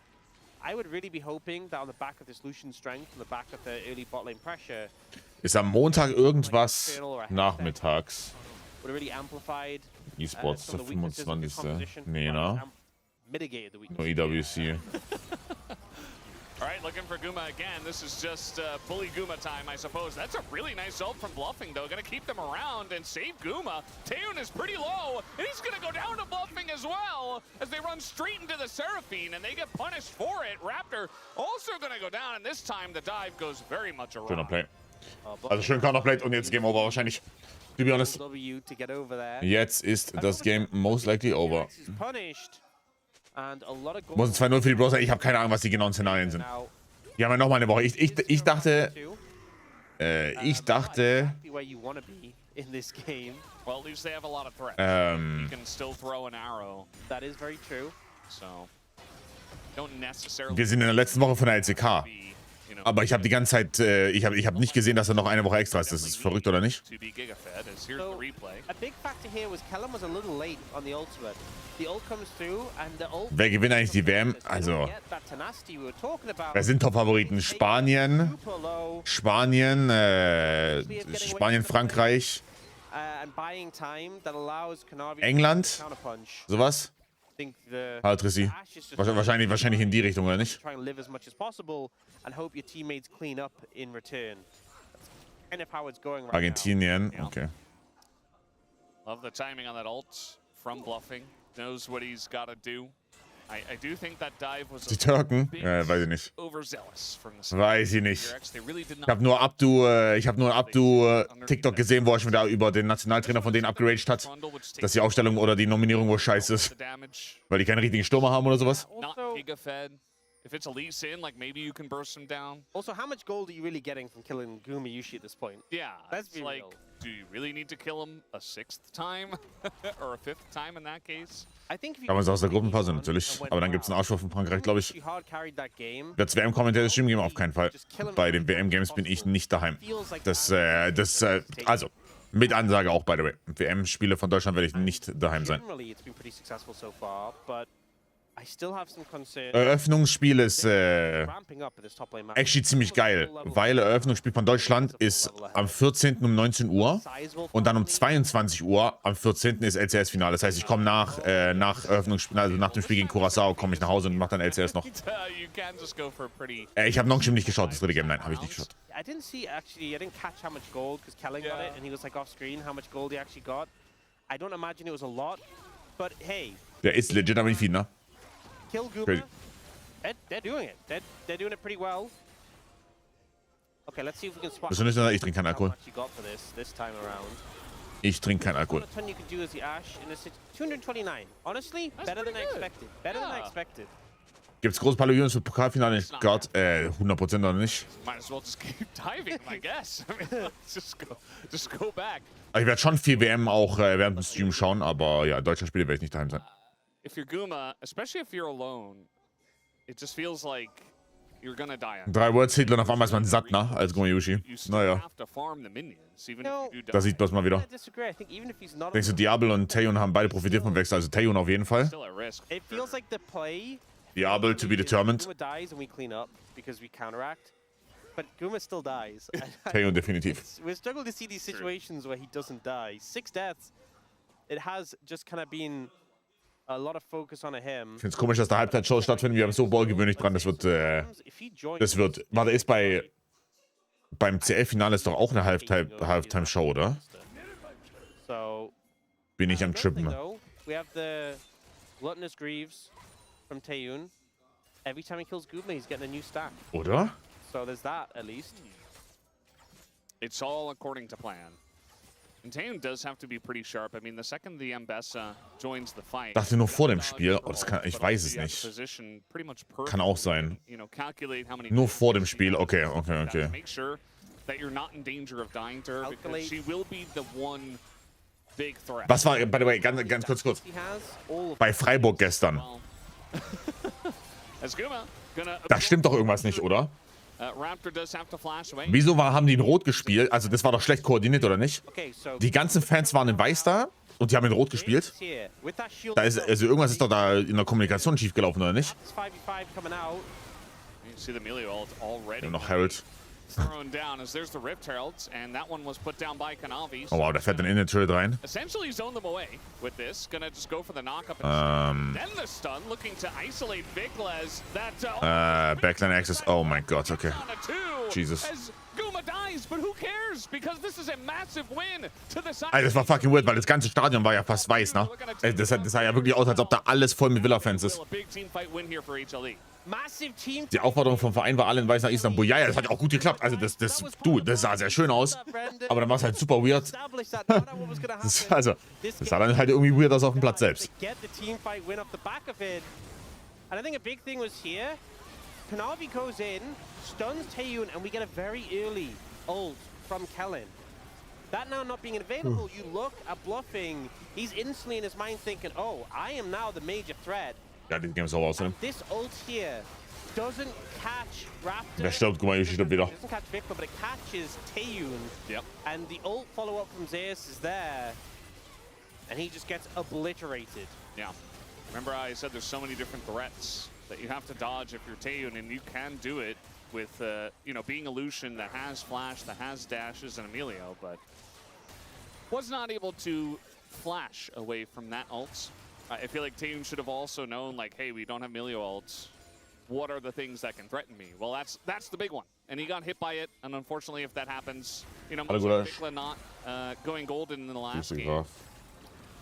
I would really be hoping that on the back of this Lucian strength, on the back of the early bot lane pressure, Ist am Montag irgendwas nachmittags. would have really amplified E-Sports der some of the weaknesses of the 25. composition, Nee, ne? mitigated the Nur weaknesses. EWC. All right, looking for Guma again. This is just fully Guma time, I suppose. That's a really nice ult from Bluffing, though. Going to keep them around and save Guma. Taeun is pretty low, and he's going to go down to Bluffing as well as they run straight into the Seraphine, and they get punished for it. Raptor also going to go down, and this time the dive goes very much around. Schöner Play. Also schön Counterplay und jetzt Game Over wahrscheinlich. To be honest. Jetzt ist das Game most likely over. Muss ein 2-0 für die Bros sein. Ich habe keine Ahnung, was die genauen Szenarien sind. Die haben ja nochmal eine Woche. Ich dachte... Well, at least they have a lot of threats. You can still throw an arrow. That is very true. So, don't necessarily... Wir sind in der letzten Woche von der LCK. Aber ich habe die ganze Zeit, ich hab nicht gesehen, dass er noch eine Woche extra ist. Das ist verrückt, oder nicht? So, a big factor here was Kellum was a little late on the ultimate. The ult comes through and the ult... Wer gewinnt eigentlich die WM? Also, wer sind Top-Favoriten? Spanien, Frankreich, England, sowas? Trissi. Wahrscheinlich in die Richtung, oder nicht? Argentinien, okay. Love the timing on that ult from Bluffing. Knows what he's got to do. I do think that dive was Die Türken? Weiß ich nicht. overzealous from the Weiß ich nicht. Ich habe nur Abdu TikTok gesehen, wo er schon wieder über den Nationaltrainer von denen abgeraged hat, dass die Aufstellung oder die Nominierung wohl scheiße ist. Weil die keinen richtigen Stürmer haben oder sowas. Not giga-fed. If it's a Lee Sin, like maybe you can burst him down. Also, how much gold are you really getting from killing Gumi Yushi at this point? Yeah, Let's it's be like, real. do you really need to kill him a 6th time? Or a 5th time in that case? Kann man es aus der Gruppenpause natürlich. Aber dann gibt es einen Arschloch von Frankreich, glaube ich. Wird es WM-Kommentare Stream geben? Auf keinen Fall. Bei den WM-Games bin ich nicht daheim. Also, mit Ansage auch, by the way. WM-Spiele von Deutschland werde ich nicht daheim sein. Eröffnungsspiel ist actually ziemlich geil, weil Eröffnungsspiel von Deutschland ist am 14. um 19 Uhr und dann um 22 Uhr am 14. ist LCS-Finale. Das heißt, ich komme nach Eröffnungsspiel, also nach dem Spiel gegen Curaçao, komme ich nach Hause und mache dann LCS noch. Ich habe Nongshim nicht geschaut, das dritte Game, nein, habe ich nicht geschaut. I didn't catch how much gold because Kelling got it and he was like off screen how much gold he actually got. I don't imagine it was a lot, but hey. Der ist legit aber nicht viel, ne? Kill Guma. They're doing it. They're doing it pretty well. Okay, let's see if we can spot. Ich trinke keinen Alkohol. Ich trinke keinen Alkohol. 229. Honestly, better than I expected. Better than I expected. Gibt's große Pallions für Pokalfinale? Gott, 100% oder nicht. Might as well just keep diving, I guess. I mean, just go back. Ich werde schon viel WM auch während dem Stream schauen, aber ja, deutsche Spiele werde ich nicht daheim sein. If you're Guma, especially if you're alone, it just feels like you're gonna die. 3 World-Titel und auf einmal ist man satt, ne? Als Guma Yushi. Naja. Da sieht man es mal wieder. Denkst du, Diablo und Taeun haben beide profitiert vom Wechsel? Also Taeun auf jeden Fall. Diablo to be determined. but Guma still dies. Taehyun definitiv. We're struggling to see these situations where he doesn't die. 6 deaths. It has just kind of been a lot of focus on him. Ich finde es komisch, dass da Halbzeitshows stattfinden. Wir haben so ballgewöhnlich dran. Das wird. Warte, ist beim CL-Finale ist doch auch eine Halftime-Show, oder? Bin ich am Trippen. We have the Gluttonous Greaves from Taehyun. Every time he kills Guma, he's getting a new stack. Oder? So there's that at least. It's all according to plan. And Taehyun does have to be pretty sharp. I mean, the second the Mbessa joins the fight. Dachte nur vor dem Spiel. Oh, das kann, ich weiß es nicht. Kann auch sein. Nur vor dem Spiel. Okay. Make sure that you're not in danger of dying to her because she will be the one big threat. Was war, by the way, ganz kurz. Bei Freiburg gestern. Da stimmt doch irgendwas nicht, oder? Wieso haben die in Rot gespielt? Also das war doch schlecht koordiniert, oder nicht? Die ganzen Fans waren in Weiß da und die haben in Rot gespielt. Da ist, also irgendwas ist doch da in der Kommunikation schiefgelaufen, oder nicht? Ja, noch Herald. Thrown down as there's the Rift Heralds, and that one was put down by Kanavi. Oh wow, der fährt dann in den Turret rein. Essentially zone them away with this. Gonna just go for the knockup and then the stun, looking to isolate Bigles. That Backline access. Oh mein Gott, okay. Jesus. Guma dies, but who cares? Because this is a massive win to the side. Alter, das war fucking weird, weil das ganze Stadion war ja fast weiß, ne? Das sah ja wirklich aus, als ob da alles voll mit Villa-Fans ist. Die Aufforderung vom Verein war alle in Weiß nach Istanbul. Ja, das hat auch gut geklappt. Also das sah sehr schön aus. Aber dann war es halt super weird. Das sah dann halt irgendwie weird aus auf dem Platz selbst. Kanavi goes in, stuns Taehyun, and we get a very early ult from Kellen. That now not being available, you look at Bluffing, he's instantly in his mind thinking, oh, I am now the major threat. Ja, den Game ist auch außerdem. This ult here doesn't catch Raptor. Wer stirbt? Guck mal, hier stirbt wieder. It doesn't catch Victor, but it catches Taehyun. Yep. And the ult follow-up from Zeus is there. And he just gets obliterated. Yeah. Remember I said there's so many different threats that you have to dodge if you're Taehyun, and you can do it with, being a Lucian that has flash, that has dashes, and Emilio, but was not able to flash away from that ult. I feel like Taehyun should have also known, like, hey, we don't have Emilio ults. What are the things that can threaten me? Well, that's the big one, and he got hit by it, and unfortunately, if that happens, Mikla not going golden in the last game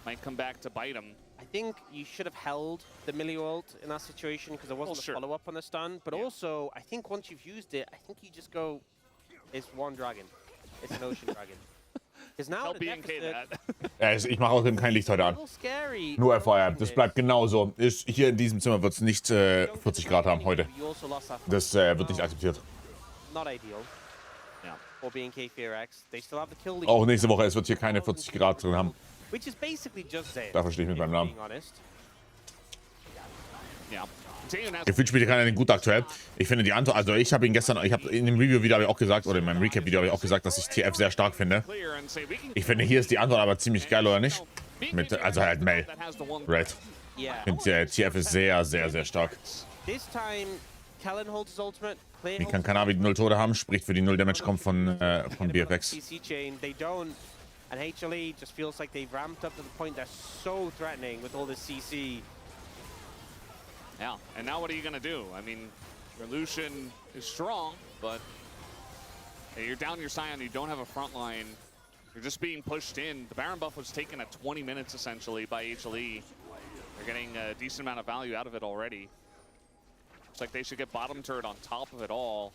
might come back to bite him. I think you should have held the melee ult in that situation because there wasn't a follow-up on the stun. But also, I think once you've used it, I think you just go, it's one dragon. It's an ocean dragon. Because now ich mache außerdem kein Licht heute an. Nur FYI, das bleibt genauso. Hier in diesem Zimmer wird es nicht 40 Grad haben heute. Das wird nicht akzeptiert. Auch nächste Woche, es wird hier keine 40 Grad drin haben. Da verstehe ich mit meinem Namen. Gefühlt spielt keiner den gut aktuell. Ich finde die Antwort, also ich habe ihn gestern, in dem Review-Video habe ich auch gesagt, oder in meinem Recap-Video habe ich auch gesagt, dass ich TF sehr stark finde. Ich finde, hier ist die Antwort aber ziemlich geil, oder nicht? Also halt Mel. Red. Ich finde, TF ist sehr, sehr, sehr stark. Wie kann Kanavi 0 Tode haben? Spricht für die 0 Damage kommt von BFX. And HLE just feels like they've ramped up to the point they're so threatening with all this CC. Yeah, and now what are you going to do? I mean, your Lucian is strong, but you're down your Scion, you don't have a front line. You're just being pushed in. The Baron buff was taken at 20 minutes, essentially, by HLE. They're getting a decent amount of value out of it already. Looks like they should get bottom turret on top of it all.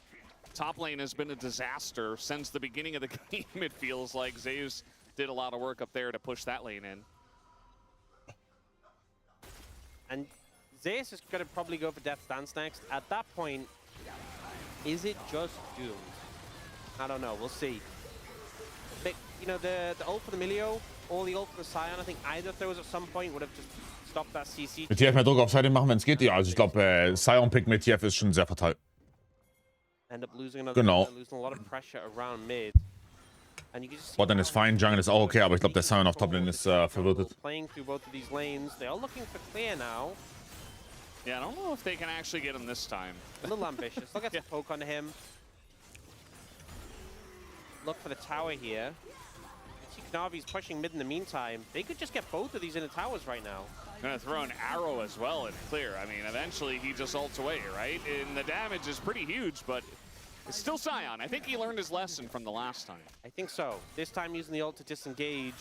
Top lane has been a disaster since the beginning of the game, it feels like. Zeus did a lot of work up there to push that lane in. And Zeus is going to probably go for Death's Dance next. At that point, is it just doomed? I don't know. We'll see. But, the ult for the Emilio or the ult for the Scion, I think either of those at some point would have just stopped that CC. Mit TF mehr Druck auf Seite machen, wenn es geht. Ja, also ich glaube, Scion-Pick mit TF ist schon sehr fatal. Genau. Bottom ist fine, Jungle ist auch okay, aber ich glaube, der Scion auf Toplane ist verwirrt. Yeah, I don't know if they can actually get him this time. A little ambitious. They'll get a poke on him. look for the tower here. Navi's pushing mid in the meantime. They could just get both of these in the towers right now. Gonna throw an arrow as well and clear. I mean, eventually he just ults away, right? And the damage is pretty huge, but it's still Sion. I think he learned his lesson from the last time. I think so. This time using the ult to disengage.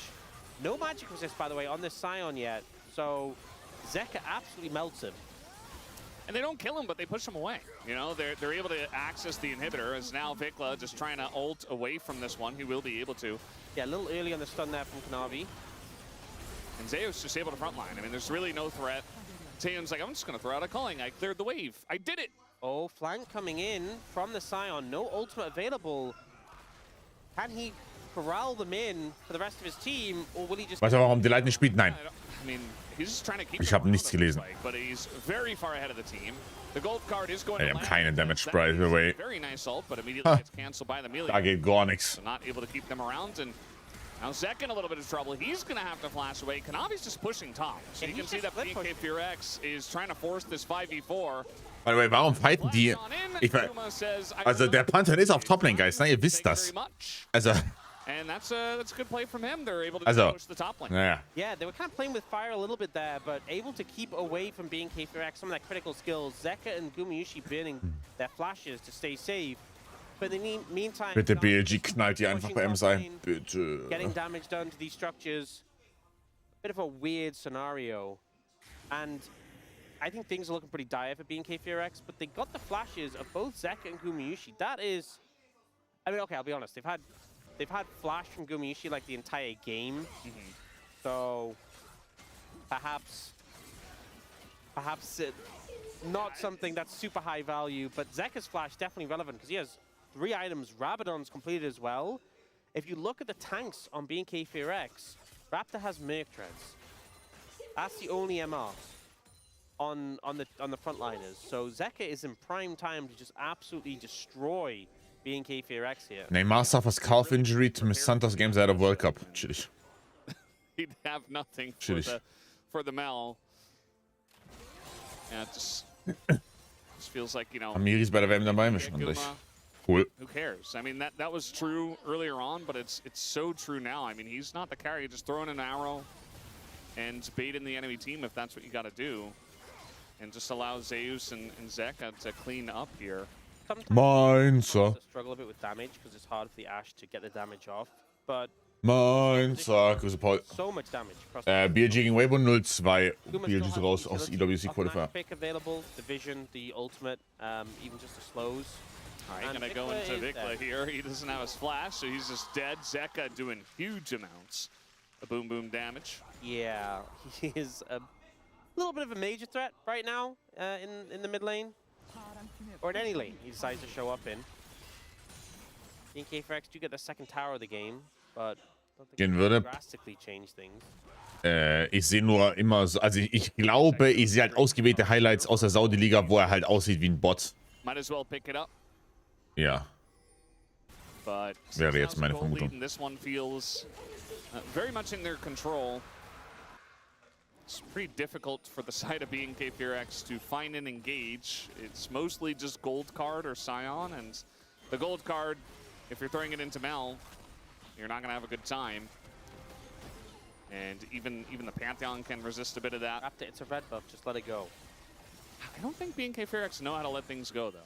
No magic resist, by the way, on this Sion yet. So Zeka absolutely melts him. And they don't kill him, but they push him away. You know, they're able to access the inhibitor, as now Vikla just trying to ult away from this one. He will be able to. Yeah, a little early on the stun there from Kanavi. And Zeus just able to frontline. I mean, there's really no threat. Taeyeon's like, I'm just going to throw out a culling. I cleared the wave. I did it. Oh, flank coming in from the Sion. No ultimate available. Can he corral them in for the rest of his team, or will he just... Weißt du, warum Delight nicht spielt? Nein. I mean, he's just trying to keep ich habe nichts gelesen. But he's very far ahead of the team. The gold card is going Die to haben keine Damage, by the way. Very nice ult, but immediately gets canceled by the melee. Da geht gar nichts. So not able to keep them around, and now Zek in a little bit of trouble. He's going to have to flash away. Kanavi's just pushing top. So you can see that BK Fear-X is trying to force this 5v4. By the way, warum fighten die? Also der Pantheon ist auf Toplane, Guys, ne? Ihr wisst das. Also... And that's a good play from him. They're able to push the top lane. Yeah. Yeah, they were kind of playing with fire a little bit there, but able to keep away from being K4X, some of that critical skills. Zeka and Gumayushi burning their flashes to stay safe. But in the meantime, Bitte BLG knallt die einfach bei MSI. Bitte. Getting damage done to these structures. Bit of a weird scenario. And I think things are looking pretty dire for being K4X, but they got the flashes of both Zeka and Gumayushi. That is... I mean, okay, I'll be honest. They've had flash from Gumayushi like the entire game, so perhaps not something that's super high value, but Zeka's flash definitely relevant because he has 3 items. Rabadon's completed as well. If you look at the tanks on BNK Fear-X, Raptor has Merc Treads. That's the only MR on the frontliners. So Zeka is in prime time to just absolutely destroy BNK Fear-X here. Neymar suffers calf injury to miss Santos games at a World Cup. Chillig. He'd have nothing for the Mel. Yeah, it just feels like, you know... Amiri's bei der WM dabei, wahrscheinlich. Cool. Who cares? I mean, that was true earlier on, but it's so true now. I mean, he's not the carry. Just throwing an arrow and baiting the enemy team if that's what you got to do. And just allow Zeus and Zeka to clean up here. Mainzer. Struggle a bit with damage because it's hard for the Ashe to get the damage off, but Mainzer, Grüße Paul. So much damage. BLG gegen Weibo 0-2. BLG ist raus aus EWC Qualifier. Pick available, the vision, the ultimate, even just the slows. All right, gonna go into Vikla here. He doesn't have his flash, so he's just dead. Zeka doing huge amounts of boom damage. Yeah, he is a little bit of a major threat right now in the mid lane. Or in any lane he decides to show up in. BNK Fear-X do get the second tower of the game, but I don't think it drastically change things. Ich sehe nur immer so, also ich glaube, ich sehe halt ausgewählte Highlights aus der Saudi-Liga, wo er halt aussieht wie ein Bot. Might as well pick it up. Ja. But wäre jetzt meine Vermutung. This one feels very much in their control. It's pretty difficult for the side of BNK Fear-X to find and engage. It's mostly just gold card or Scion, and the gold card, if you're throwing it into Mel, you're not gonna have a good time. And even the Pantheon can resist a bit of that. It's a red buff, just let it go. I don't think BNK Fear-X know how to let things go, though.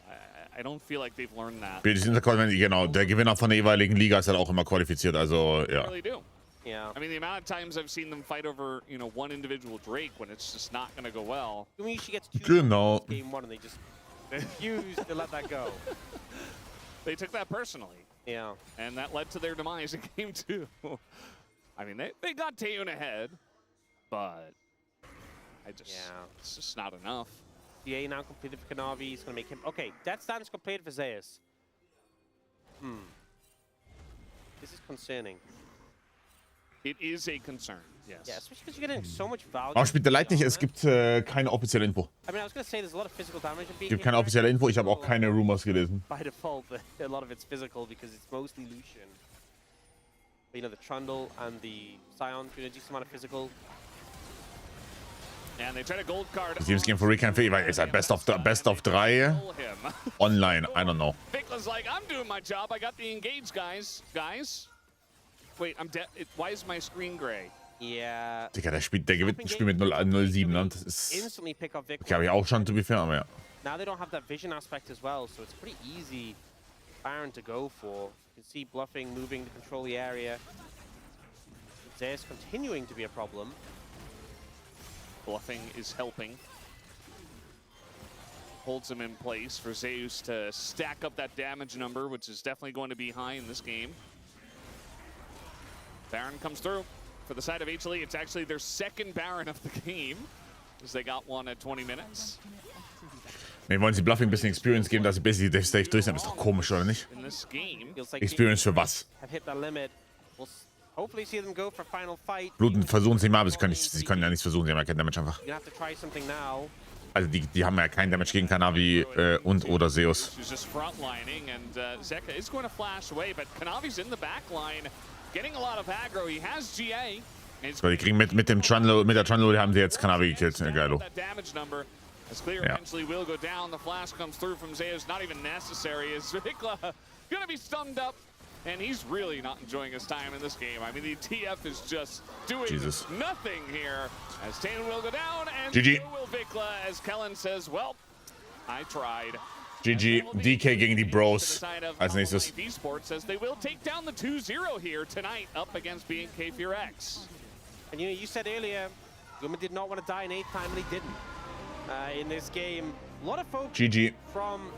I don't feel like they've learned that. Genau, der Gewinner von der jeweiligen Liga ist halt auch immer qualifiziert, also ja. They really do. Yeah. I mean, the amount of times I've seen them fight over, you know, one individual Drake when it's just not going to go well. Gumayushi gets 2 Genau. game 1 and they just refuse to let that go. They took that personally. Yeah. And that led to their demise in game 2. I mean, they got Taeyeon ahead, but it's just not enough. DA now completed for Kanavi. He's going to make him... Okay, Death Stance completed for Zeus. This is concerning. It is a concern, yes. Yeah, especially because you're getting so much value. Warum spielt der Light nicht? Es gibt keine offizielle Info. I mean, I was going to say there's a lot of physical damage in BNK. Es gibt keine offizielle Info, ich habe auch keine Rumors gelesen. By default, a lot of it's physical because it's mostly Lucian. But, you know, the Trundle and the Scion do a decent amount of physical. Das Teams Game for Recon Fee, weil ist halt Best of 3 online. I don't know. Vicla's like, I'm doing my job. I got the engage, guys. Wait, I'm dead. Why is my screen gray? Yeah. Digga, der gewinnt ein Spiel mit 0-7, ne? Das ist... Okay, habe ich auch schon, to be fair, aber ja. Now they don't have that vision aspect as well, so it's pretty easy Baron to go for. You can see bluffing, moving to control the area. Zeus continuing to be a problem. Bluffing is helping. Holds him in place for Zeus to stack up that damage number, which is definitely going to be high in this game. Baron comes through. For the side of HLE, it's actually their second Baron of the game, as they got one at 20 minutes. Ne, wollen sie Bluffing ein bisschen Experience geben, dass sie basically Death Stage durch sind? Ist doch komisch, oder nicht? Experience für was? Bluten versuchen sie mal, aber sie können ja nichts versuchen, sie haben ja kein Damage einfach. Also die haben ja kein Damage gegen Kanavi und oder Zeus. So, die kriegen mit der Trundle haben sie jetzt Kanavi gekillt. Geilo. As clear eventually will go down, the flash comes through from Zeus, not even necessary. Is Vicla gonna be stunned up? And he's really not enjoying his time in this game. I mean, the TF is just doing nothing here. As Tannen will go down, and so will Vicla, as Kellen says, well, I tried. GG, DK gegen die Bros als nächstes. Esports as they will take down the 2-0 here tonight up against BNK Fear X. And you said earlier, Guma did not want to die an 8th time, and he didn't. In this game, a lot of folks from